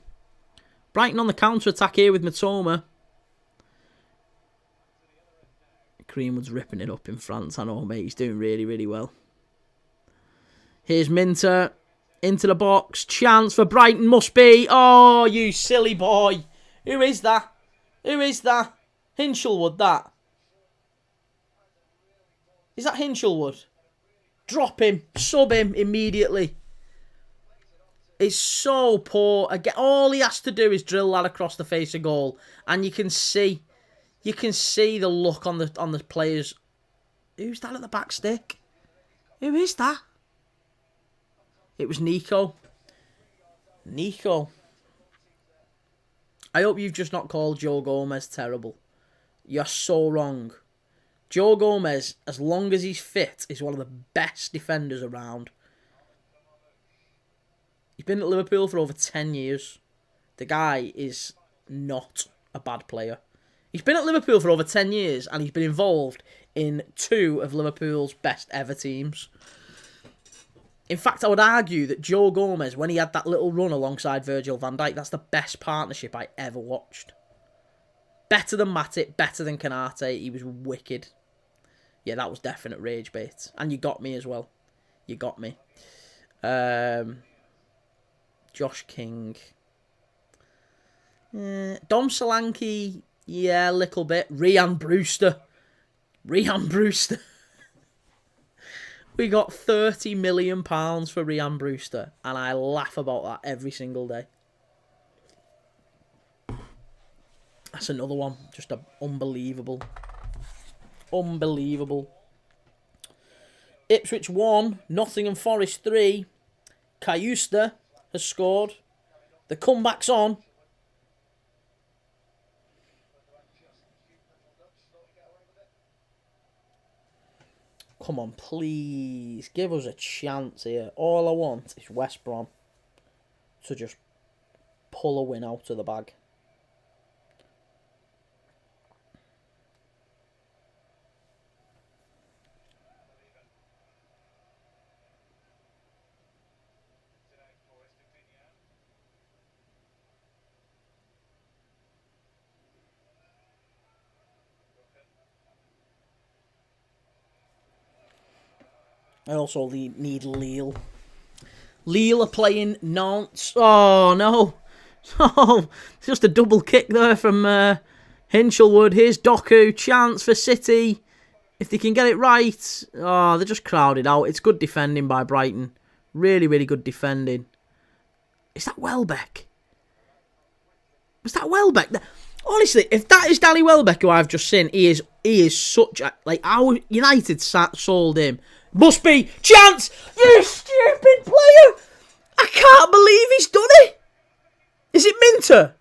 [SPEAKER 1] Brighton on the counter-attack here with Matoma. Greenwood's ripping it up in France. I know, mate. He's doing really, really well. Here's Minter. Into the box. Chance for Brighton must be. Oh, you silly boy. Who is that? Who is that? Hinchelwood, that. Is that Hinchelwood? Drop him. Sub him immediately. It's so poor. Again, all he has to do is drill that across the face of goal. And you can see the look on the players. Who's that at the back stick? Who is that? It was Nico. Nico. I hope you've just not called Joe Gomez terrible. You're so wrong. Joe Gomez, as long as he's fit, is one of the best defenders around. He's been at Liverpool for over 10 years. The guy is not a bad player. He's been at Liverpool for over 10 years and he's been involved in 2 of Liverpool's best ever teams. In fact, I would argue that Joe Gomez, when he had that little run alongside Virgil van Dijk, that's the best partnership I ever watched. Better than Matip, better than Canate. He was wicked. Yeah, that was definite rage bait. And you got me as well. You got me. Josh King. Dom Solanke, yeah, a little bit. Rhian Brewster. We got £30 million for Rhian Brewster, and I laugh about that every single day. That's another one. Just unbelievable. Unbelievable. Ipswich 1, Nottingham Forest 3. Cayusta has scored. The comeback's on. Come on, please. Give us a chance here. All I want is West Brom to just pull a win out of the bag. I also need Lille. Lille are playing Nantes. Oh, no. Oh, it's just a double kick there from Hinchelwood. Here's Doku. Chance for City. If they can get it right. Oh, they're just crowded out. It's good defending by Brighton. Really, really good defending. Is that Welbeck? Was that Welbeck? Honestly, if that is Danny Welbeck, who I've just seen, he is such a... Like, our United sold him. Must be. Chance! You stupid player! I can't believe he's done it! Is it Minter?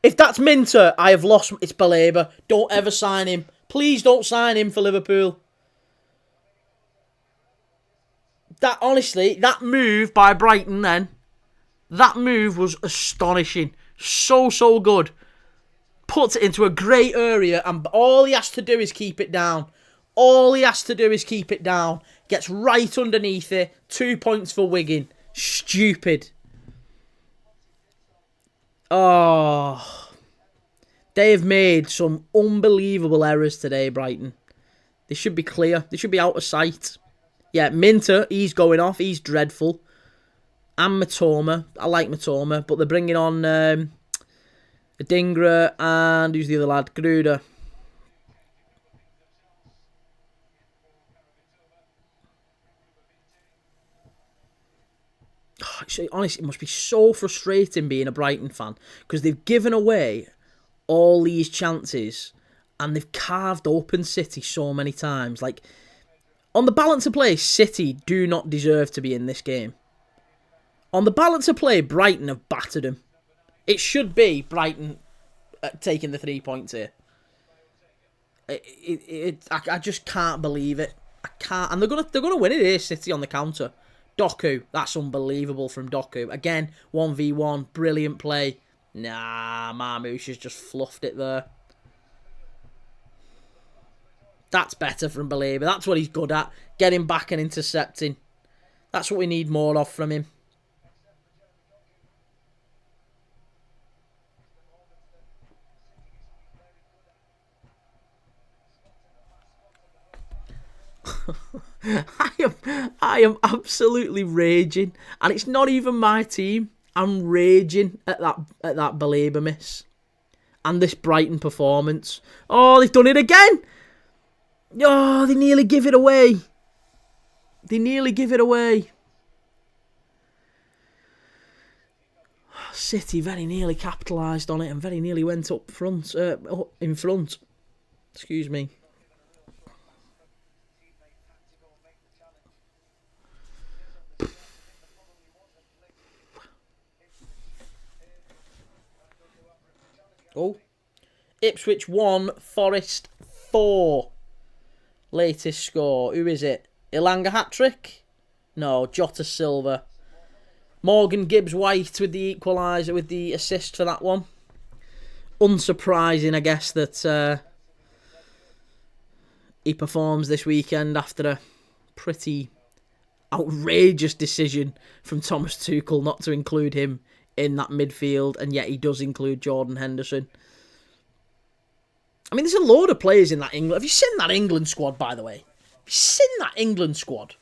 [SPEAKER 1] If that's Minter, I have lost... It's Baleba. Don't ever sign him. Please don't sign him for Liverpool. That, honestly, that move by Brighton then, that move was astonishing. So, so good. puts it into a great area, and all he has to do is keep it down. All he has to do is keep it down. Gets right underneath it. 2 points for Wigan. Stupid. Oh. They have made some unbelievable errors today, Brighton. They should be clear. They should be out of sight. Yeah, Minter, he's going off. He's dreadful. And Matoma. I like Matoma, but they're bringing on Adingra and who's the other lad? Gruder. Honestly, it must be so frustrating being a Brighton fan because they've given away all these chances and they've carved open City so many times. Like, on the balance of play, City do not deserve to be in this game. On the balance of play, Brighton have battered them. It should be Brighton taking the 3 points here. I just can't believe it. I can't, and they're gonna win it here. City on the counter. Doku, that's unbelievable from Doku. Again, 1v1, brilliant play. Nah, Marmoush has just fluffed it there. That's better from Baleba. That's what he's good at. Getting back and intercepting. That's what we need more of from him. I am absolutely raging, and it's not even my team. I'm raging at that Baleba miss and this Brighton performance. Oh, they've done it again. Oh, they nearly give it away. They nearly give it away. City very nearly capitalised on it and very nearly went up front, in front. Excuse me. Oh, Ipswich 1, Forest 4. Latest score. Who is it? Ilanga hat-trick? No, Jota Silva. Morgan Gibbs-White with the equaliser, with the assist for that one. Unsurprising, I guess, that he performs this weekend after a pretty outrageous decision from Thomas Tuchel not to include him in that midfield, and yet he does include Jordan Henderson. I mean, there's a load of players in that England. Have you seen that England squad, by the way? Have you seen that England squad?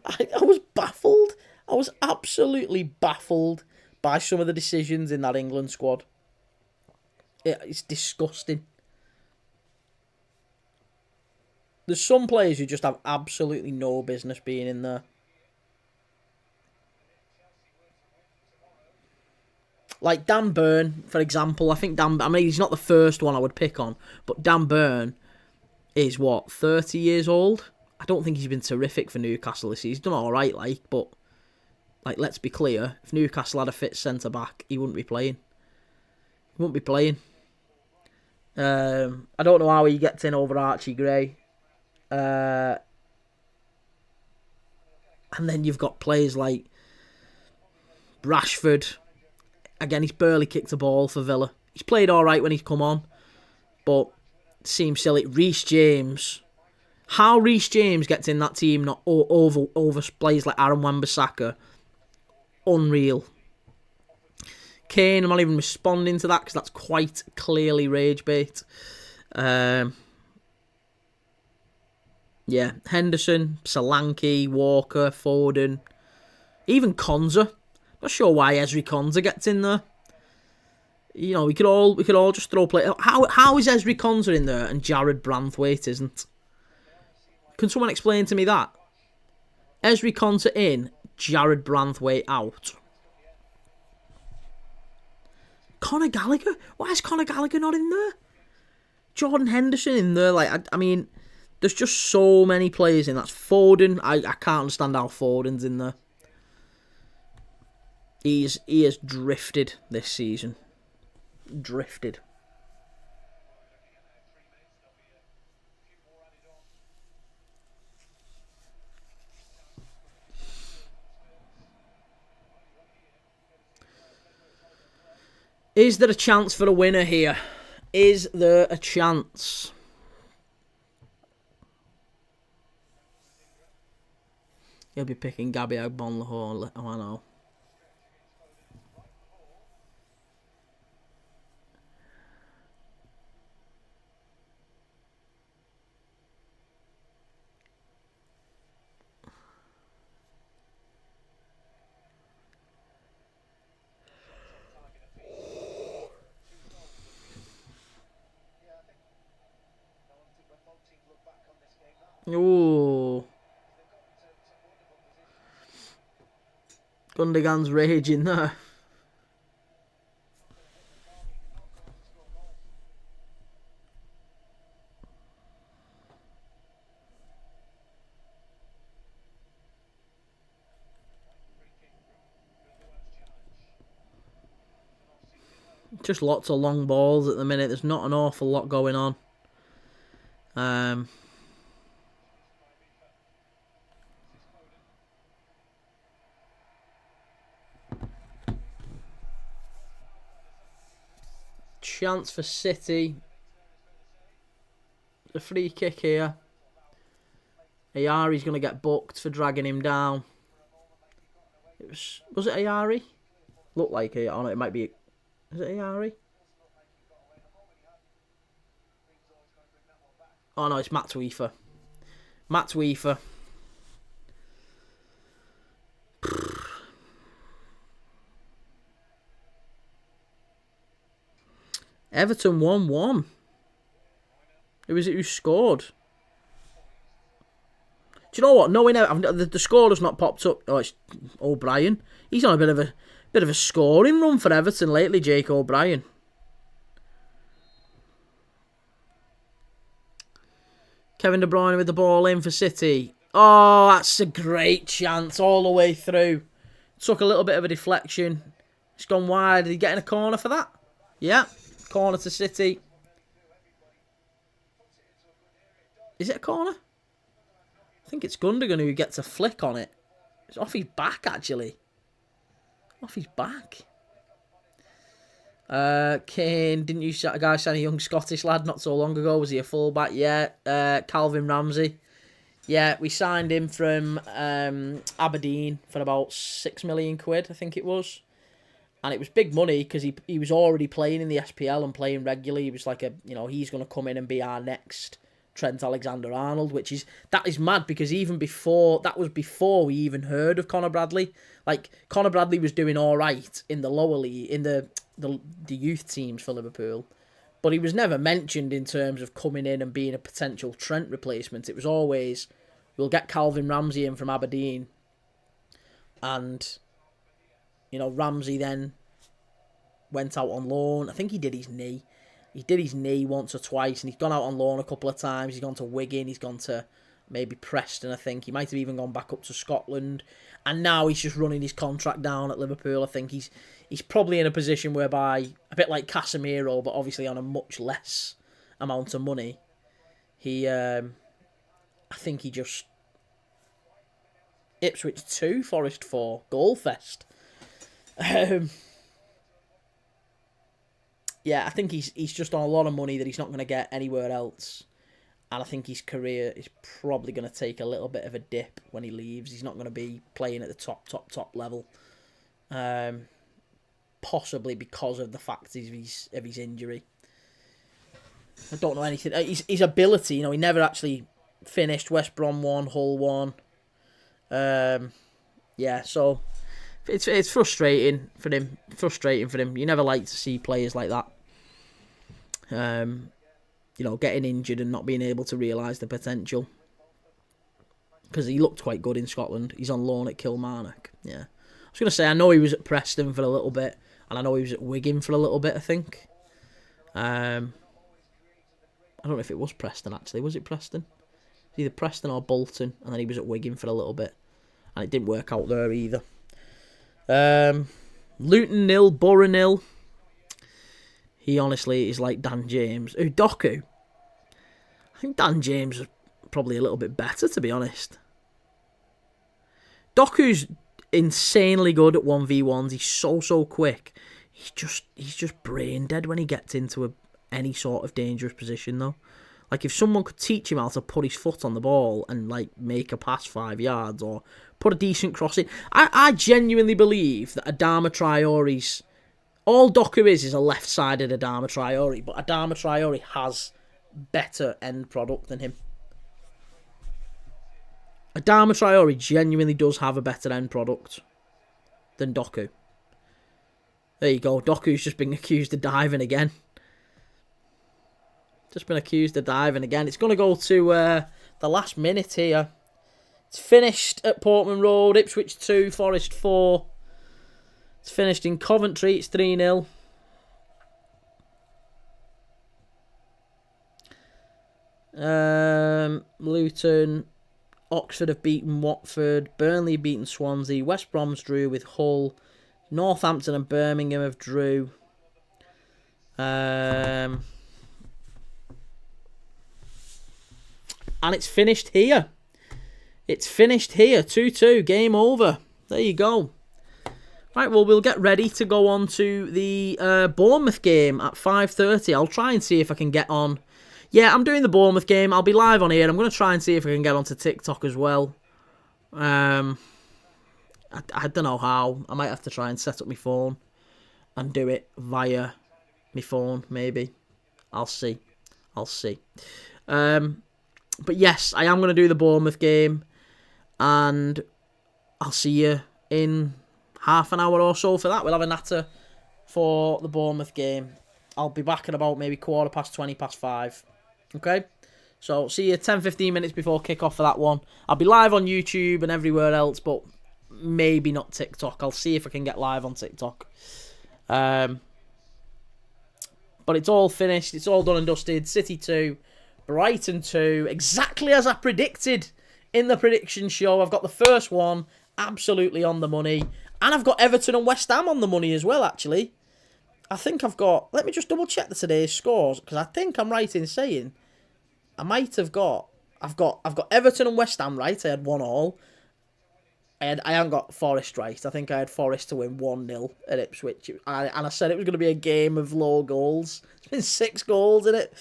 [SPEAKER 1] I was baffled. I was absolutely baffled by some of the decisions in that England squad. It's disgusting. There's some players who just have absolutely no business being in there. Like Dan Burn, for example. I mean, he's not the first one I would pick on, but Dan Burn is, 30 years old? I don't think he's been terrific for Newcastle this season. He's done alright, but, let's be clear. If Newcastle had a fit centre-back, he wouldn't be playing. He wouldn't be playing. I don't know how he gets in over Archie Gray. And then you've got players like Rashford. Again, he's barely kicked a ball for Villa. He's played alright when he's come on, but it seems silly. Reece James. How Reece James gets in that team, not over players like Aaron Wan-Bissaka, unreal. Kane, I'm not even responding to that because that's quite clearly rage bait. Yeah, Henderson, Solanke, Walker, Foden, even Konza. Not sure why Ezri Konza gets in there. You know, we could all just throw play. How is Ezri Konza in there and Jared Branthwaite isn't? Can someone explain to me that? Ezri Konza in, Jared Branthwaite out. Conor Gallagher? Why is Conor Gallagher not in there? Jordan Henderson in there? I mean, there's just so many players in. That's Foden. I can't understand how Foden's in there. He has drifted this season. Drifted. Is there a chance for a winner here? Is there a chance? He'll be picking Gabby Agbonlahor. Oh, I know. Ooh. Gundogan's raging there. Just lots of long balls at the minute. There's not an awful lot going on. Chance for City. A free kick here. Ayari's going to get booked for dragging him down. Was it Ayari? Looked like it. Oh no, it might be. Is it Ayari? Oh no, it's Matt Weaver. Matt Weaver. Everton 1-1. Who is it who scored? Do you know what? Knowing the score has not popped up. Oh, it's O'Brien. He's on a bit of a scoring run for Everton lately, Jake O'Brien. Kevin De Bruyne with the ball in for City. Oh, that's a great chance all the way through. Took a little bit of a deflection. It's gone wide. Did he get in a corner for that? Yeah. Corner to City. Is it a corner? I think it's Gundogan who gets a flick on it. It's off his back, actually. Off his back. Kane, didn't you guys sign a young Scottish lad not so long ago? Was he a fullback? Yeah. Calvin Ramsey. Yeah, we signed him from Aberdeen for about £6 million, I think it was. And it was big money because he was already playing in the SPL and playing regularly. He was like he's going to come in and be our next Trent Alexander-Arnold, that is mad because that was before we even heard of Conor Bradley. Like, Conor Bradley was doing all right in the lower league, in the youth teams for Liverpool, but he was never mentioned in terms of coming in and being a potential Trent replacement. It was always, we'll get Calvin Ramsey in from Aberdeen, and Ramsey then went out on loan. I think he did his knee. He did his knee once or twice, and he's gone out on loan a couple of times. He's gone to Wigan. He's gone to maybe Preston, I think. He might have even gone back up to Scotland. And now he's just running his contract down at Liverpool. I think he's probably in a position whereby, a bit like Casemiro, but obviously on a much less amount of money, I think he just... Ipswich 2, Forest 4, Goalfest. Yeah, I think he's just on a lot of money that he's not going to get anywhere else. And I think his career is probably going to take a little bit of a dip when he leaves. He's not going to be playing at the top level. Possibly because of the fact of his injury. I don't know anything. His ability, he never actually finished. West Brom 1, Hull 1. Yeah, so... It's frustrating for him. You never like to see players like that. Getting injured and not being able to realise the potential. Because he looked quite good in Scotland. He's on loan at Kilmarnock. Yeah. I was going to say, I know he was at Preston for a little bit. And I know he was at Wigan for a little bit, I think. I don't know if it was Preston, actually. Was it Preston? Either Preston or Bolton. And then he was at Wigan for a little bit. And it didn't work out there either. Luton 0, Borough 0. He honestly is like Dan James. Doku. I think Dan James is probably a little bit better, to be honest. Doku's insanely good at 1v1s. He's so quick. he's just brain dead when he gets into any sort of dangerous position though. Like if someone could teach him how to put his foot on the ball and like make a pass 5 yards or put a decent cross in, I genuinely believe that Adama Traore's all Doku is a left-sided Adama Traore, but Adama Traore has better end product than him. Adama Traore genuinely does have a better end product than Doku. There you go. Doku's just been accused of diving again. Just been accused of diving again. It's going to go to the last minute here. It's finished at Portman Road. Ipswich 2, Forest 4. It's finished in Coventry. It's 3-0. Luton, Oxford have beaten Watford. Burnley have beaten Swansea. West Brom's drew with Hull. Northampton and Birmingham have drew. And it's finished here. It's finished here. 2-2. Game over. There you go. Right, well, we'll get ready to go on to the Bournemouth game at 5:30. I'll try and see if I can get on. Yeah, I'm doing the Bournemouth game. I'll be live on here. I'm going to try and see if I can get onto TikTok as well. I don't know how. I might have to try and set up my phone and do it via my phone, maybe. I'll see. But yes, I am going to do the Bournemouth game. And I'll see you in half an hour or so for that. We'll have a natter for the Bournemouth game. I'll be back at about maybe 5:15. Okay? So, see you 10-15 minutes before kick-off for that one. I'll be live on YouTube and everywhere else, but maybe not TikTok. I'll see if I can get live on TikTok. But it's all finished. It's all done and dusted. City 2, Brighton 2, exactly as I predicted in the prediction show. I've got the first one absolutely on the money. And I've got Everton and West Ham on the money as well, actually. I think I've got... Let me just double check today's scores, because I think I'm right in saying I might have got... I've got Everton and West Ham right. I had 1-1. I haven't got Forest right. I think I had Forest to win 1-0 at Ipswich. And I said it was going to be a game of low goals. There's been 6 goals in it.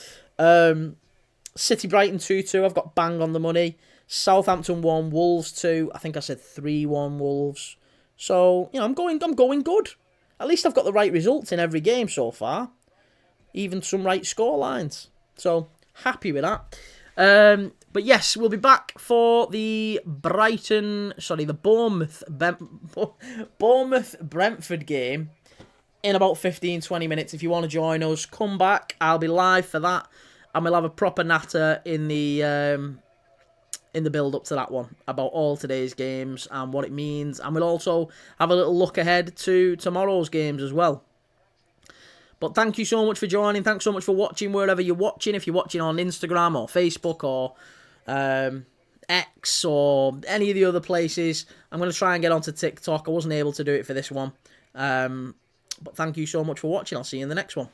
[SPEAKER 1] City Brighton 2-2. I've got bang on the money. Southampton 1, Wolves 2. I think I said 3-1 Wolves. So, you know, I'm going good. At least I've got the right results in every game so far. Even some right score lines. So, happy with that. But yes, we'll be back for the Bournemouth-Brentford game in about 15-20 minutes. If you want to join us, come back. I'll be live for that. And we'll have a proper natter in the build-up to that one about all today's games and what it means. And we'll also have a little look ahead to tomorrow's games as well. But thank you so much for joining. Thanks so much for watching wherever you're watching. If you're watching on Instagram or Facebook or X or any of the other places, I'm going to try and get onto TikTok. I wasn't able to do it for this one. But thank you so much for watching. I'll see you in the next one.